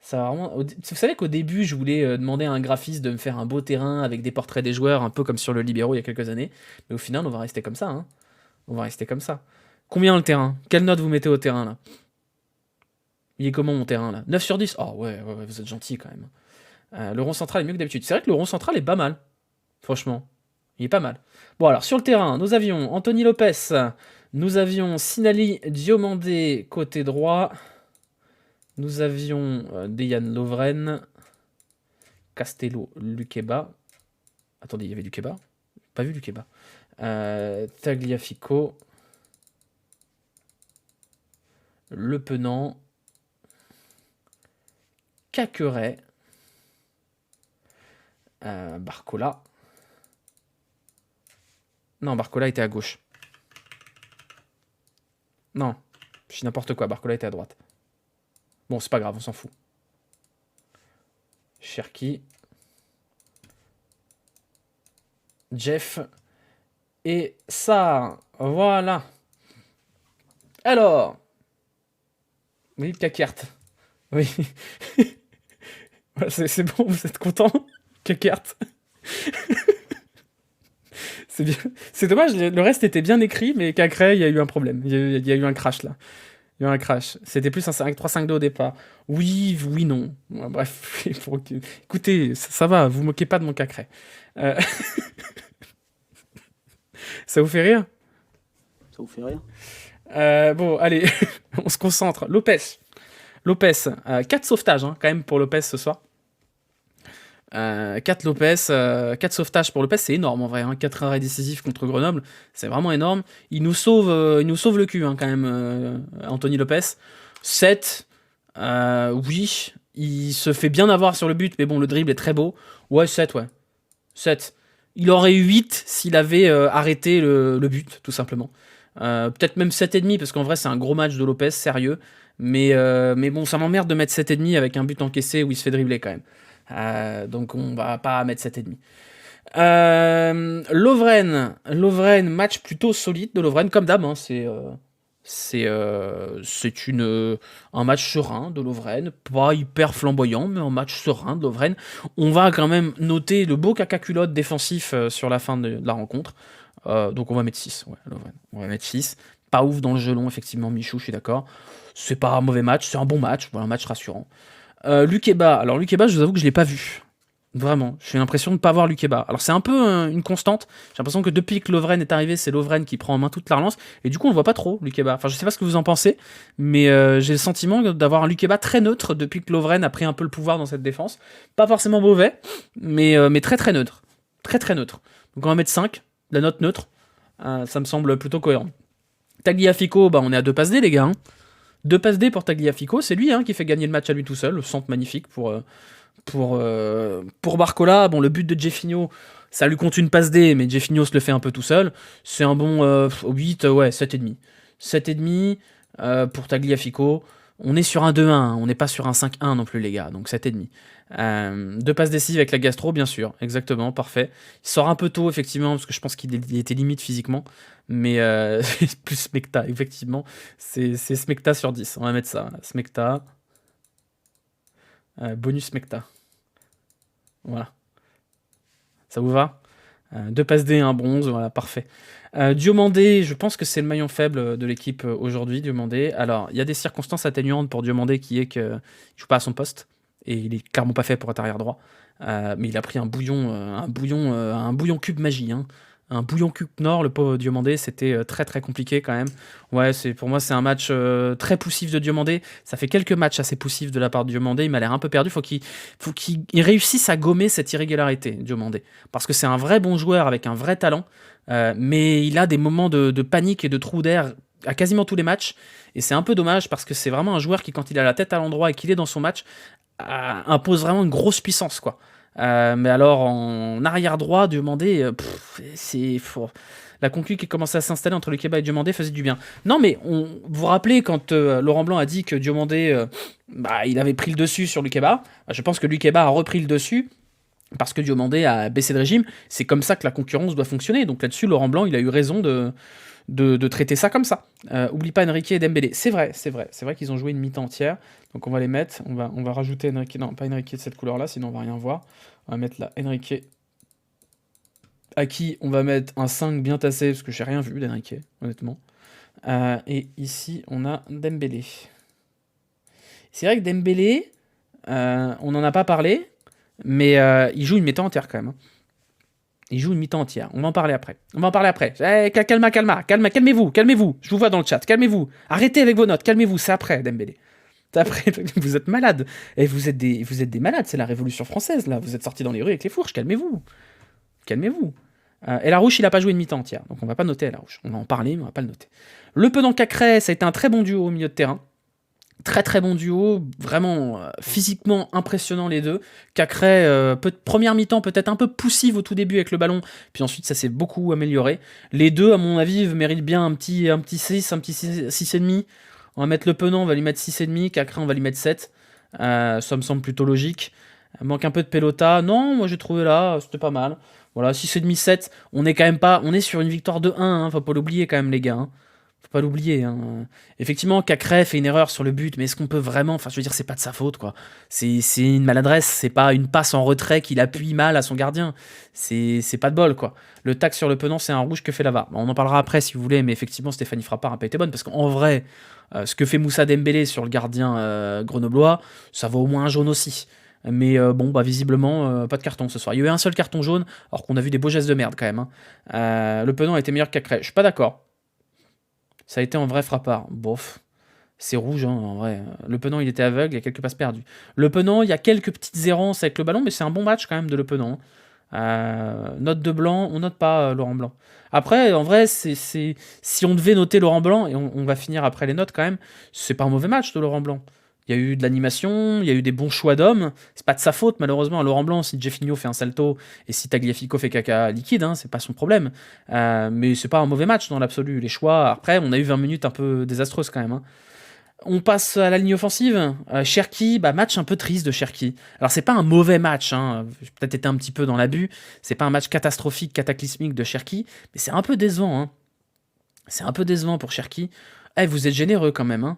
Ça va vraiment... Vous savez qu'au début, je voulais demander à un graphiste de me faire un beau terrain avec des portraits des joueurs, un peu comme sur le Libero il y a quelques années. Mais au final, on va rester comme ça. Hein. On va rester comme ça. Combien le terrain? Quelle note vous mettez au terrain, là? Il est comment, mon terrain, là? 9 sur 10? Oh, ouais, vous êtes gentil, quand même. Le rond central est mieux que d'habitude. C'est vrai que le rond central est pas mal. Franchement. Il est pas mal. Bon, alors, sur le terrain, nous avions Anthony Lopez. Nous avions Sinali Diomandé, côté droit. Nous avions Dejan Lovren, Castello, Lukeba. Attendez, il y avait Lukeba? Pas vu Lukeba. Tagliafico. Le Penant. Caqueret. Barcola. Non, Barcola était à gauche. Non, je suis n'importe quoi, Barcola était à droite. Bon, c'est pas grave, on s'en fout. Cherki. Jeff. Et ça, voilà. Alors. Oui, Kakert. Oui. C'est bon, vous êtes content, Kakert. C'est bien. C'est dommage, le reste était bien écrit, mais Cacré, il y a eu un problème. Il y a eu un crash, là. Il y a eu un crash. C'était plus un 5-3-5-2 au départ. Oui, non. Ouais, bref, écoutez, ça va, vous moquez pas de mon Cacré. Ça vous fait rire? Ça vous fait rire? Bon, allez, on se concentre. Lopez, 4 sauvetages, hein, quand même, pour Lopez ce soir. 4 sauvetages pour Lopez, c'est énorme en vrai. Hein. 4 arrêts décisifs contre Grenoble, c'est vraiment énorme. Il nous sauve le cul, hein, quand même, Anthony Lopez. 7, oui, il se fait bien avoir sur le but, mais bon, le dribble est très beau. Ouais, 7, ouais. 7. Il aurait eu 8 s'il avait arrêté le but, tout simplement. Peut-être même 7,5, parce qu'en vrai, c'est un gros match de Lopez, sérieux. Mais bon, ça m'emmerde de mettre 7,5 avec un but encaissé où il se fait dribbler quand même. Donc on va pas mettre 7,5. Lovren, match plutôt solide de Lovren, comme d'hab. Hein, c'est un match serein de Lovren, pas hyper flamboyant, mais un match serein de Lovren. On va quand même noter le beau caca-culotte défensif sur la fin de la rencontre. Donc on va mettre 6, ouais, Lovren. On va mettre 6. Pas ouf dans le gelon, effectivement, Michou, je suis d'accord. C'est pas un mauvais match, c'est un bon match, voilà, un match rassurant. Lukeba, alors Lukeba, je vous avoue que je l'ai pas vu. Vraiment, j'ai l'impression de ne pas voir Lukeba. Alors c'est un peu une constante. J'ai l'impression que depuis que Lovren est arrivé, c'est Lovren qui prend en main toute la relance. Et du coup, on ne voit pas trop Lukeba. Enfin, je sais pas ce que vous en pensez, mais j'ai le sentiment d'avoir un Lukeba très neutre depuis que Lovren a pris un peu le pouvoir dans cette défense. Pas forcément mauvais, mais très très neutre. Très très neutre. Donc on va mettre 5, la note neutre. Ça me semble plutôt cohérent. Tagliafico, on est à 2 passes D, les gars. Hein. 2 passes D pour Tagliafico, c'est lui qui fait gagner le match à lui tout seul, le centre magnifique pour Barcola. Bon, le but de Jeffinho, ça lui compte une passe D, mais Jeffinho se le fait un peu tout seul. C'est un bon 8, ouais, 7,5. 7,5 pour Tagliafico. On est sur un 2-1, hein, on n'est pas sur un 5-1 non plus, les gars, donc 7,5. Deux passes décisives avec la gastro, bien sûr, exactement, parfait. Il sort un peu tôt, effectivement, parce que je pense qu'il était limite physiquement, mais plus Smecta, effectivement, c'est Smecta sur 10, on va mettre ça, voilà. Smecta, bonus Smecta, voilà, ça vous va? Deux passes D, un bronze, voilà, parfait. Diomandé, je pense que c'est le maillon faible de l'équipe aujourd'hui, Diomandé. Alors, il y a des circonstances atténuantes pour Diomandé qui est qu'il ne joue pas à son poste, et il est clairement pas fait pour être arrière droit. Mais il a pris un bouillon cube magie, hein. Un bouillon cube nord, le pauvre Diomandé, c'était très très compliqué quand même. Ouais, pour moi c'est un match très poussif de Diomandé. Ça fait quelques matchs assez poussifs de la part de Diomandé. Il m'a l'air un peu perdu. Faut qu'il réussisse à gommer cette irrégularité, Diomandé. Parce que c'est un vrai bon joueur avec un vrai talent. Mais il a des moments de panique et de trou d'air à quasiment tous les matchs. Et c'est un peu dommage parce que c'est vraiment un joueur qui, quand il a la tête à l'endroit et qu'il est dans son match, impose vraiment une grosse puissance, quoi. Mais alors, en arrière droit, Diomandé, la concu qui commençait à s'installer entre Lukeba et Diomandé faisait du bien. Non, mais vous vous rappelez quand Laurent Blanc a dit que Diomandé, il avait pris le dessus sur Lukeba. Je pense que Lukeba a repris le dessus parce que Diomandé a baissé de régime. C'est comme ça que la concurrence doit fonctionner. Donc là-dessus, Laurent Blanc, il a eu raison de traiter ça comme ça. Oublie pas Enrique et Dembélé. C'est vrai qu'ils ont joué une mi-temps entière. Donc on va les mettre. On va rajouter Enrique. Non, pas Enrique de cette couleur-là, sinon on va rien voir. On va mettre là Enrique. À qui on va mettre un 5 bien tassé, parce que j'ai rien vu d'Enrique, honnêtement. Et ici, on a Dembélé. C'est vrai que Dembélé, on n'en a pas parlé, mais il joue une mi-temps entière quand même. Hein. Il joue une mi-temps entière. On va en parler après. Calmez-vous. Je vous vois dans le chat. Calmez-vous. Arrêtez avec vos notes. Calmez-vous. C'est après, Dembélé. C'est après. Vous êtes malades. Et vous êtes des malades. C'est la Révolution française, là. Vous êtes sortis dans les rues avec les fourches. Calmez-vous. Et Larouche, il a pas joué une mi-temps entière. Donc on va pas noter Larouche. On va en parler, mais on va pas le noter. Le Penant Cacré, ça a été un très bon duo au milieu de terrain. Très très bon duo, vraiment physiquement impressionnant les deux. Cacré, première mi-temps peut-être un peu poussive au tout début avec le ballon, puis ensuite ça s'est beaucoup amélioré. Les deux, à mon avis, méritent bien un petit 6, un petit 6,5. On va mettre le Penant, on va lui mettre 6,5. Cacré, on va lui mettre 7. Ça me semble plutôt logique. Manque un peu de pelota. Non, moi j'ai trouvé là, c'était pas mal. Voilà, 6,5, 7. On est sur une victoire de 1, hein, faut pas l'oublier quand même les gars. Hein. Faut pas l'oublier. Hein. Effectivement, Cacré fait une erreur sur le but, mais est-ce qu'on peut vraiment... Enfin, je veux dire, c'est pas de sa faute, quoi. C'est une maladresse, c'est pas une passe en retrait qu'il appuie mal à son gardien. C'est pas de bol, quoi. Le tac sur le Penant, c'est un rouge que fait la VAR. On en parlera après, si vous voulez, mais effectivement, Stéphanie Frappard a pas été bonne, parce qu'en vrai, ce que fait Moussa Dembélé sur le gardien grenoblois, ça vaut au moins un jaune aussi. Mais visiblement, pas de carton ce soir. Il y a eu un seul carton jaune, alors qu'on a vu des beaux gestes de merde, quand même. Hein. Le Penant a été meilleur que Cacré. Je suis pas d'accord. Ça a été en vrai Frappard. Bof. C'est rouge, hein, en vrai. Le Penant, il était aveugle, il y a quelques passes perdues. Le Penant, il y a quelques petites errances avec le ballon, mais c'est un bon match quand même de Le Penant. Note de Blanc, on note pas Laurent Blanc. Après, en vrai, si on devait noter Laurent Blanc, et on va finir après les notes quand même, c'est pas un mauvais match de Laurent Blanc. Il y a eu de l'animation, il y a eu des bons choix d'hommes. C'est pas de sa faute, malheureusement, à Laurent Blanc. Si Jeffinho fait un salto et si Tagliafico fait caca liquide, hein, c'est pas son problème. Mais c'est pas un mauvais match dans l'absolu. Les choix, après, on a eu 20 minutes un peu désastreuses quand même. Hein. On passe à la ligne offensive. Cherki, match un peu triste de Cherki. Alors, c'est pas un mauvais match. Hein. J'ai peut-être été un petit peu dans l'abus. C'est pas un match catastrophique, cataclysmique de Cherki. Mais c'est un peu décevant. Hein. C'est un peu décevant pour Cherki. Vous êtes généreux quand même. Hein.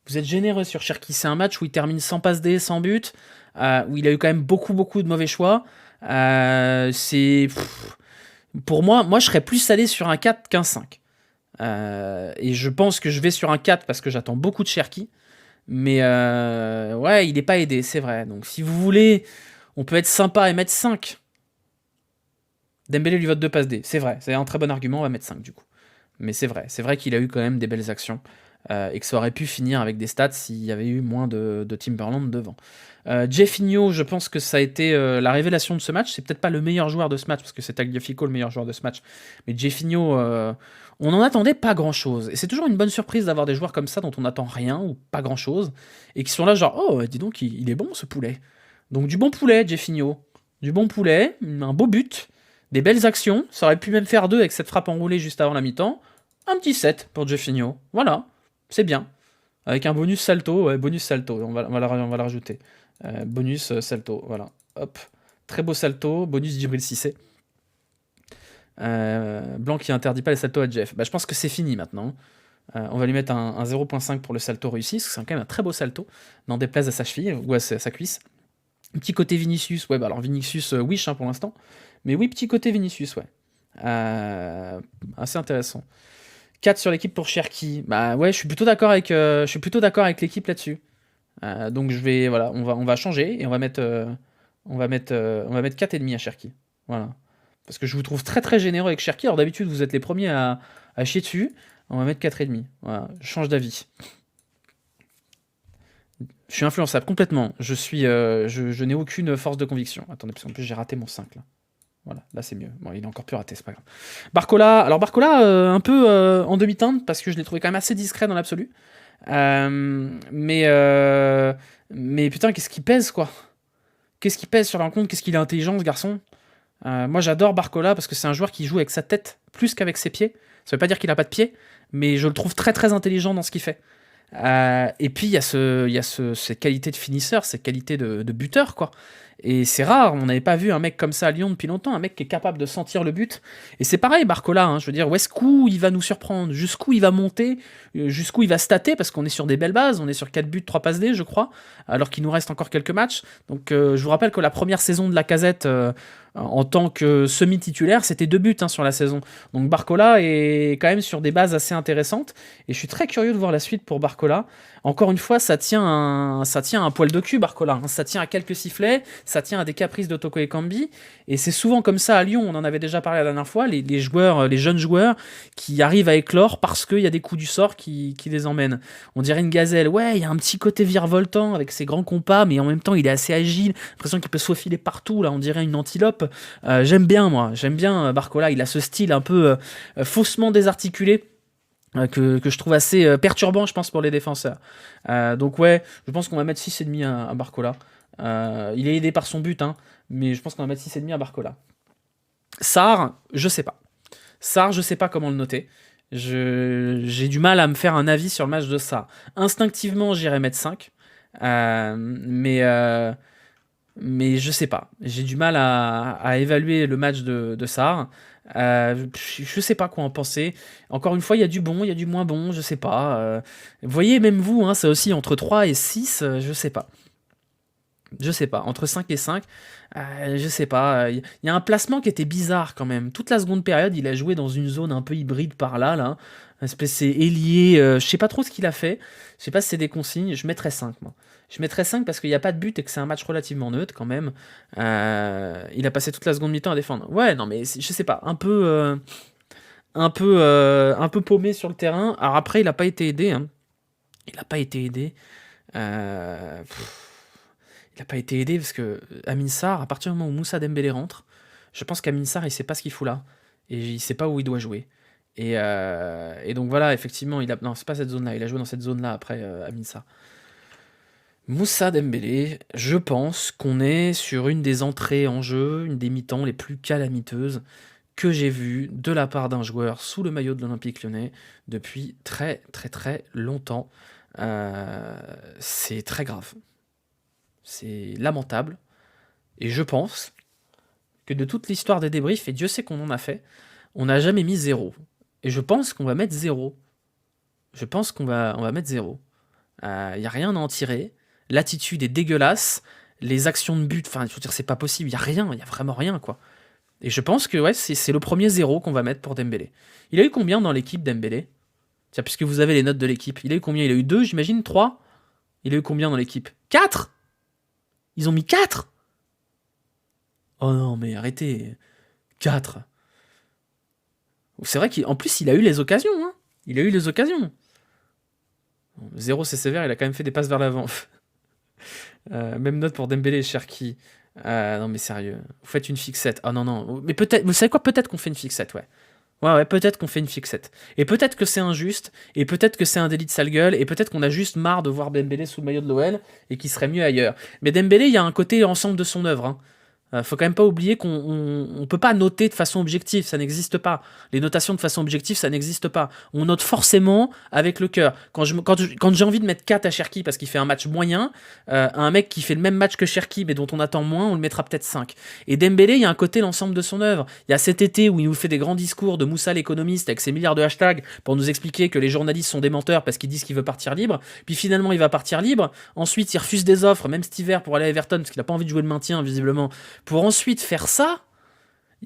Vous êtes généreux sur Cherki. C'est un match où il termine sans passe D, sans but, où il a eu quand même beaucoup de mauvais choix. Pour moi, je serais plus allé sur un 4 qu'un 5. Et je pense que je vais sur un 4 parce que j'attends beaucoup de Cherki. Mais ouais, il n'est pas aidé, c'est vrai. Donc si vous voulez, on peut être sympa et mettre 5. Dembélé lui vote 2 passes D. C'est vrai, c'est un très bon argument, on va mettre 5 du coup. Mais c'est vrai qu'il a eu quand même des belles actions. Et que ça aurait pu finir avec des stats s'il y avait eu moins de Timberland devant. Jeffinho, je pense que ça a été la révélation de ce match. C'est peut-être pas le meilleur joueur de ce match, parce que c'est Tagliafico le meilleur joueur de ce match. Mais Jeffinho, on n'en attendait pas grand-chose. Et c'est toujours une bonne surprise d'avoir des joueurs comme ça dont on n'attend rien ou pas grand-chose. Et qui sont là genre, oh, dis donc, il est bon ce poulet. Donc du bon poulet, Jeffinho. Du bon poulet, un beau but, des belles actions. Ça aurait pu même faire 2 avec cette frappe enroulée juste avant la mi-temps. Un petit 7 pour Jeffinho. Voilà. C'est bien. Avec un bonus salto, ouais, bonus salto, on va la rajouter. Bonus salto, voilà. Hop. Très beau salto, bonus Djibril Cissé. Blanc qui interdit pas les saltos à Jeff. Bah, je pense que c'est fini maintenant. On va lui mettre un 0.5 pour le salto réussi, parce que c'est quand même un très beau salto, n'en déplaise à sa cheville, ou à sa cuisse. Un petit côté Vinicius, ouais, bah alors Vinicius wish pour l'instant. Mais oui, petit côté Vinicius, ouais. Assez intéressant. 4 sur l'équipe pour Cherki. Bah ouais, je suis plutôt d'accord avec l'équipe là-dessus. Donc voilà, on va changer et on va mettre 4,5 à Cherki. Voilà. Parce que je vous trouve très très généreux avec Cherki. Alors d'habitude, vous êtes les premiers à chier dessus. On va mettre 4,5. Voilà, je change d'avis. Je suis influençable complètement. Je n'ai aucune force de conviction. Attendez, parce qu'en plus j'ai raté mon 5 là. Voilà, là c'est mieux. Bon, il est encore plus raté, c'est pas grave. Barcola, un peu en demi-teinte, parce que je l'ai trouvé quand même assez discret dans l'absolu. Mais putain, qu'est-ce qui pèse, quoi? Qu'est-ce qui pèse sur la rencontre? Qu'est-ce qu'il est intelligent, ce garçon? Moi, j'adore Barcola, parce que c'est un joueur qui joue avec sa tête plus qu'avec ses pieds. Ça veut pas dire qu'il a pas de pieds, mais je le trouve très très intelligent dans ce qu'il fait. Et puis, il y a ces qualités de finisseur, ces qualités de buteur, quoi. Et c'est rare, on n'avait pas vu un mec comme ça à Lyon depuis longtemps, un mec qui est capable de sentir le but. Et c'est pareil, Barcola, hein, je veux dire, où il va nous surprendre, jusqu'où il va monter, jusqu'où il va stater, parce qu'on est sur des belles bases, on est sur 4 buts, 3 passes D, je crois, alors qu'il nous reste encore quelques matchs. Donc je vous rappelle que la première saison de Lacazette en tant que semi-titulaire, c'était 2 buts sur la saison. Donc Barcola est quand même sur des bases assez intéressantes, et je suis très curieux de voir la suite pour Barcola. Encore une fois, ça tient un poil de cul, Barcola. Ça tient à quelques sifflets, ça tient à des caprices de Toko Ekambi. Et c'est souvent comme ça à Lyon, on en avait déjà parlé la dernière fois, les jeunes joueurs qui arrivent à éclore parce qu'il y a des coups du sort qui les emmènent. On dirait une gazelle, ouais, il y a un petit côté virevoltant avec ses grands compas, mais en même temps, il est assez agile. L'impression qu'il peut se faufiler partout, là, on dirait une antilope. J'aime bien Barcola. Il a ce style un peu faussement désarticulé. Que je trouve assez perturbant, je pense, pour les défenseurs. Donc ouais, je pense qu'on va mettre 6,5 à Barcola. Il est aidé par son but, hein, mais je pense qu'on va mettre 6,5 à Barcola. Sarr, je sais pas. Sarr, je sais pas comment le noter. J'ai du mal à me faire un avis sur le match de Sarr. Instinctivement, j'irais mettre 5. Mais je sais pas. J'ai du mal à évaluer le match de Sarr. Je sais pas quoi en penser. Encore une fois, il y a du bon, il y a du moins bon, je sais pas. Vous voyez, même vous, hein, ça aussi entre 3 et 6, je sais pas. Je sais pas. Entre 5 et 5, je sais pas. Il y a un placement qui était bizarre quand même. Toute la seconde période, il a joué dans une zone un peu hybride par là, là. C'est ailier, je sais pas trop ce qu'il a fait. Je sais pas si c'est des consignes. Je mettrais 5, moi. Je mettrais 5 parce qu'il n'y a pas de but et que c'est un match relativement neutre quand même. Il a passé toute la seconde mi-temps à défendre. Ouais, non, mais je sais pas. Un peu paumé sur le terrain. Alors après, il n'a pas été aidé. Hein. Il n'a pas été aidé. Il n'a pas été aidé parce que Amin Sarr, à partir du moment où Moussa Dembélé rentre, je pense qu'Amin Sarr, il sait pas ce qu'il fout là. Et il sait pas où il doit jouer. Et donc voilà, effectivement, non, c'est pas cette zone-là. Il a joué dans cette zone-là après Amin Sarr. Moussa Dembélé, je pense qu'on est sur une des entrées en jeu, une des mi-temps les plus calamiteuses que j'ai vues de la part d'un joueur sous le maillot de l'Olympique Lyonnais depuis très très très longtemps. C'est très grave. C'est lamentable. Et je pense que de toute l'histoire des débriefs, et Dieu sait qu'on en a fait, on n'a jamais mis 0. Et je pense qu'on va mettre 0. Je pense qu'on va mettre 0. Il n'y a rien à en tirer. L'attitude est dégueulasse. Les actions de but, enfin, je veux dire, c'est pas possible. Il n'y a rien, il n'y a vraiment rien, quoi. Et je pense que ouais, c'est le premier 0 qu'on va mettre pour Dembélé. Il a eu combien dans l'équipe, Dembélé? Tiens, puisque vous avez les notes de l'équipe. Il a eu combien? Il a eu 2, j'imagine, 3? Il a eu combien dans l'équipe? 4? Ils ont mis 4? Oh non, mais arrêtez. 4. C'est vrai qu'en plus, il a eu les occasions. Hein. Il a eu les occasions. 0, c'est sévère, il a quand même fait des passes vers l'avant. Même note pour Dembélé et Cherki. Non, mais sérieux. Vous faites une fixette. Ah non, non. Mais peut-être, vous savez quoi? Peut-être qu'on fait une fixette, ouais. Ouais, peut-être qu'on fait une fixette. Et peut-être que c'est injuste, et peut-être que c'est un délit de sale gueule, et peut-être qu'on a juste marre de voir Dembélé sous le maillot de l'OL, et qu'il serait mieux ailleurs. Mais Dembélé, il y a un côté ensemble de son œuvre. Hein. Faut quand même pas oublier qu'on peut pas noter de façon objective, ça n'existe pas. Les notations de façon objective, ça n'existe pas. On note forcément avec le cœur. Quand j'ai envie de mettre 4 à Cherki parce qu'il fait un match moyen, un mec qui fait le même match que Cherki mais dont on attend moins, on le mettra peut-être 5. Et Dembélé, il y a un côté l'ensemble de son œuvre. Il y a cet été où il nous fait des grands discours de Moussa l'économiste avec ses milliards de hashtags pour nous expliquer que les journalistes sont des menteurs parce qu'ils disent qu'il veut partir libre. Puis finalement, il va partir libre. Ensuite, il refuse des offres, même cet hiver, pour aller à Everton parce qu'il a pas envie de jouer le maintien, visiblement. Pour ensuite faire ça,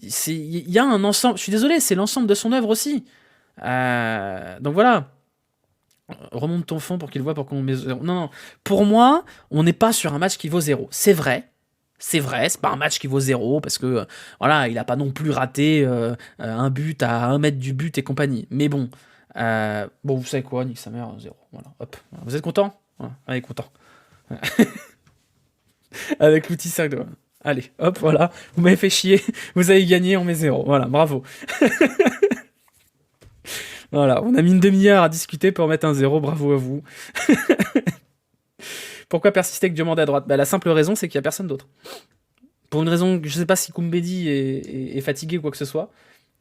il y a un ensemble. Je suis désolé, c'est l'ensemble de son œuvre aussi. Donc voilà. Remonte ton fond pour qu'il voit pour qu'on met 0. Non. Pour moi, on n'est pas sur un match qui vaut 0. C'est vrai. C'est pas un match qui vaut 0 parce que voilà, il a pas non plus raté un but à 1 mètre du but et compagnie. Mais bon, vous savez quoi, nique sa mère, 0. Voilà, hop. Vous êtes content? Voilà. Allez, content. Avec l'outil 5 de... Allez, hop, voilà. Vous m'avez fait chier. Vous avez gagné, on met 0. Voilà, bravo. Voilà, on a mis une demi-heure à discuter pour mettre un 0. Bravo à vous. Pourquoi persister avec Diomandé à droite? La simple raison, c'est qu'il n'y a personne d'autre. Pour une raison, je sais pas si Koumbedi est fatigué ou quoi que ce soit.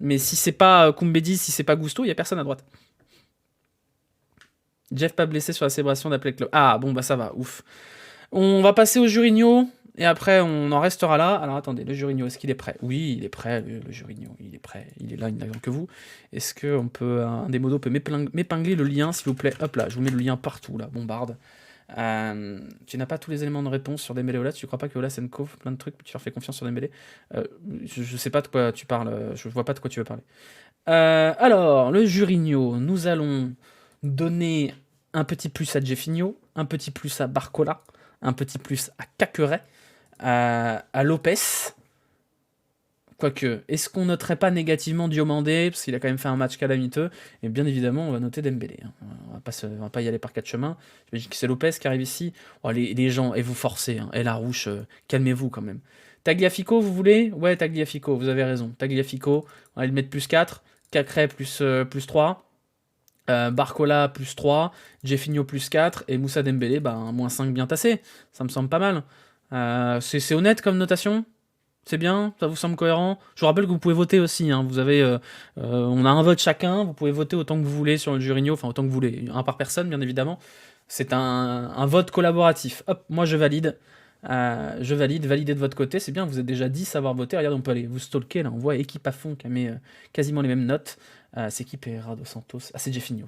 Mais si c'est pas Koumbedi, si c'est pas Gusto, il n'y a personne à droite. Jeff pas blessé sur la célébration d'appeler le club. Ah, bon, ça va, ouf. On va passer au Jurigno. Et après, on en restera là. Alors attendez, le Jurigno, est-ce qu'il est prêt? Oui, il est prêt, le Jurigno, il est prêt. Il est là, il n'attend que vous. Est-ce que un des modos peut m'épingler le lien, s'il vous plaît? Hop là, je vous mets le lien partout, là, bombarde. Tu n'as pas tous les éléments de réponse sur Dembélé Olas. Tu crois pas que Olas Co plein de trucs, tu leur fais confiance sur Dembélé? Je sais pas de quoi tu parles, je vois pas de quoi tu veux parler. Alors, le Jurigno, nous allons donner un petit plus à Jeffinho, un petit plus à Barcola, un petit plus à Caqueret, à Lopez. Quoique, est-ce qu'on noterait pas négativement Diomandé, parce qu'il a quand même fait un match calamiteux, et bien évidemment, on va noter Dembélé. Hein. On va pas y aller par 4 chemins. J'imagine que c'est Lopez qui arrive ici. Oh, les gens, et vous forcez, hein. Et la rouche, calmez-vous quand même. Tagliafico, vous voulez? Ouais, Tagliafico, vous avez raison. Tagliafico, on va le mettre plus 4. Cacré plus 3. Barcola plus 3, Jeffinho plus 4 et Moussa Dembélé moins 5 bien tassé. Ça me semble pas mal. C'est honnête comme notation? C'est bien? Ça vous semble cohérent? Je vous rappelle que vous pouvez voter aussi. Hein. Vous avez, on a un vote chacun. Vous pouvez voter autant que vous voulez sur le Jurigno. Enfin, autant que vous voulez. Un par personne, bien évidemment. C'est un vote collaboratif. Hop, moi je valide. Validez de votre côté. C'est bien, vous êtes déjà 10 à avoir voté. Regardez, on peut aller vous stalker. Là, on voit équipe à fond qui a mis quasiment les mêmes notes. C'est qui Pereira dos Santos? Ah, c'est Jeffinho.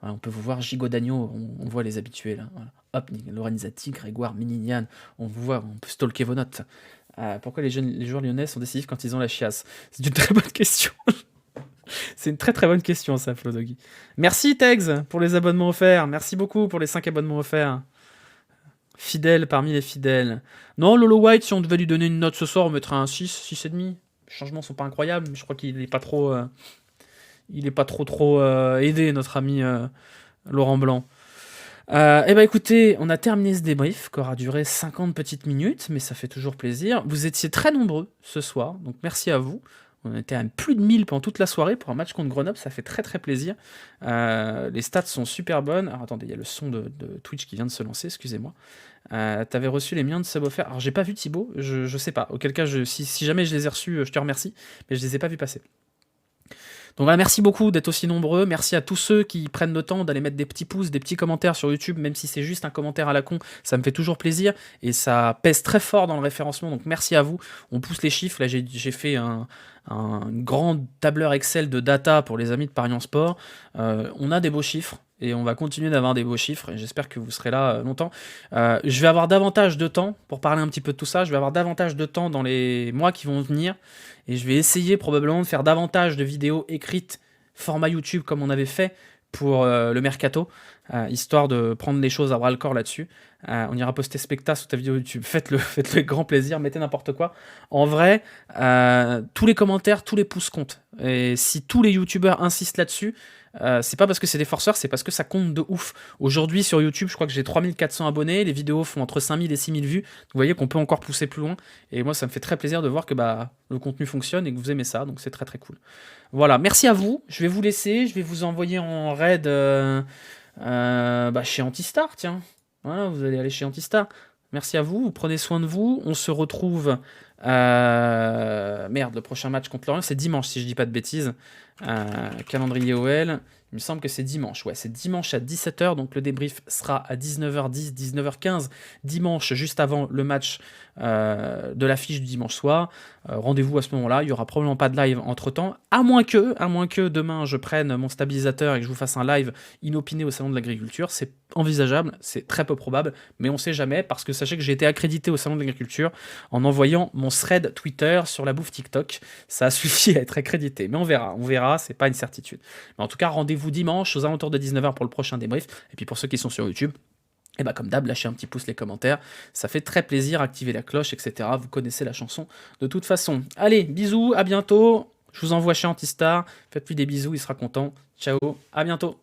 Voilà, on peut vous voir Gigo Dagno, on voit les habitués là. Voilà. Hop, Lorenzetti, Grégoire, Minignan, on vous voit, on peut stalker vos notes. Pourquoi les joueurs lyonnais sont décisifs quand ils ont la chiasse? C'est une très bonne question. C'est une très très bonne question ça, Flodogui. Merci Tegs pour les abonnements offerts. Merci beaucoup pour les 5 abonnements offerts. Fidèle parmi les fidèles. Non, Lolo White, si on devait lui donner une note ce soir, on mettrait un 6, 6,5. Les changements sont pas incroyables, mais je crois qu'il n'est pas trop... il est pas trop aidé, notre ami Laurent Blanc. Écoutez, on a terminé ce débrief qui aura duré 50 petites minutes, mais ça fait toujours plaisir. Vous étiez très nombreux ce soir, donc merci à vous. On était à plus de 1000 pendant toute la soirée pour un match contre Grenoble, ça fait très très plaisir. Les stats sont super bonnes. Alors attendez, il y a le son de Twitch qui vient de se lancer, excusez-moi. T'avais reçu les miens de sub offerts. Alors j'ai pas vu Thibaut, je sais pas. Auquel cas, si jamais je les ai reçus, je te remercie, mais je les ai pas vus passer. Donc voilà, merci beaucoup d'être aussi nombreux. Merci à tous ceux qui prennent le temps d'aller mettre des petits pouces, des petits commentaires sur YouTube, même si c'est juste un commentaire à la con, ça me fait toujours plaisir et ça pèse très fort dans le référencement. Donc merci à vous. On pousse les chiffres. Là, j'ai fait un grand tableur Excel de data pour les amis de Paris en Sport. On a des beaux chiffres. Et on va continuer d'avoir des beaux chiffres, et j'espère que vous serez là longtemps. Je vais avoir davantage de temps pour parler un petit peu de tout ça, je vais avoir davantage de temps dans les mois qui vont venir, et je vais essayer probablement de faire davantage de vidéos écrites, format YouTube comme on avait fait pour le Mercato, histoire de prendre les choses à bras-le-corps là-dessus. On ira poster Specta sous ta vidéo YouTube, faites-le avec grand plaisir, mettez n'importe quoi. En vrai, tous les commentaires, tous les pouces comptent, et si tous les YouTubeurs insistent là-dessus, c'est pas parce que c'est des forceurs, c'est parce que ça compte de ouf. Aujourd'hui sur YouTube, je crois que j'ai 3400 abonnés, les vidéos font entre 5000 et 6000 vues. Vous voyez qu'on peut encore pousser plus loin. Et moi, ça me fait très plaisir de voir que le contenu fonctionne et que vous aimez ça. Donc c'est très très cool. Voilà, merci à vous. Je vais vous laisser. Je vais vous envoyer en raid chez Antistar, tiens. Voilà, vous allez aller chez Antistar. Merci à vous, vous prenez soin de vous. On se retrouve... Merde, le prochain match contre Lorient, c'est dimanche, si je dis pas de bêtises. Calendrier OL, il me semble que c'est dimanche. Ouais, c'est dimanche à 17h, donc le débrief sera à 19h10, 19h15, dimanche, juste avant le match de l'affiche du dimanche soir. Rendez-vous à ce moment-là, il y aura probablement pas de live entre-temps, à moins que demain je prenne mon stabilisateur et que je vous fasse un live inopiné au Salon de l'Agriculture. C'est envisageable, c'est très peu probable, mais on sait jamais, parce que sachez que j'ai été accrédité au Salon de l'Agriculture en envoyant mon thread Twitter sur la bouffe TikTok. Ça a suffi à être accrédité, mais on verra, c'est pas une certitude. Mais en tout cas, rendez-vous dimanche aux alentours de 19h pour le prochain débrief. Et puis pour ceux qui sont sur YouTube, et bah comme d'hab, lâchez un petit pouce, les commentaires, ça fait très plaisir, activez la cloche, etc. Vous connaissez la chanson de toute façon. Allez, bisous, à bientôt, je vous envoie chez Antistar, faites-lui des bisous, il sera content. Ciao, à bientôt.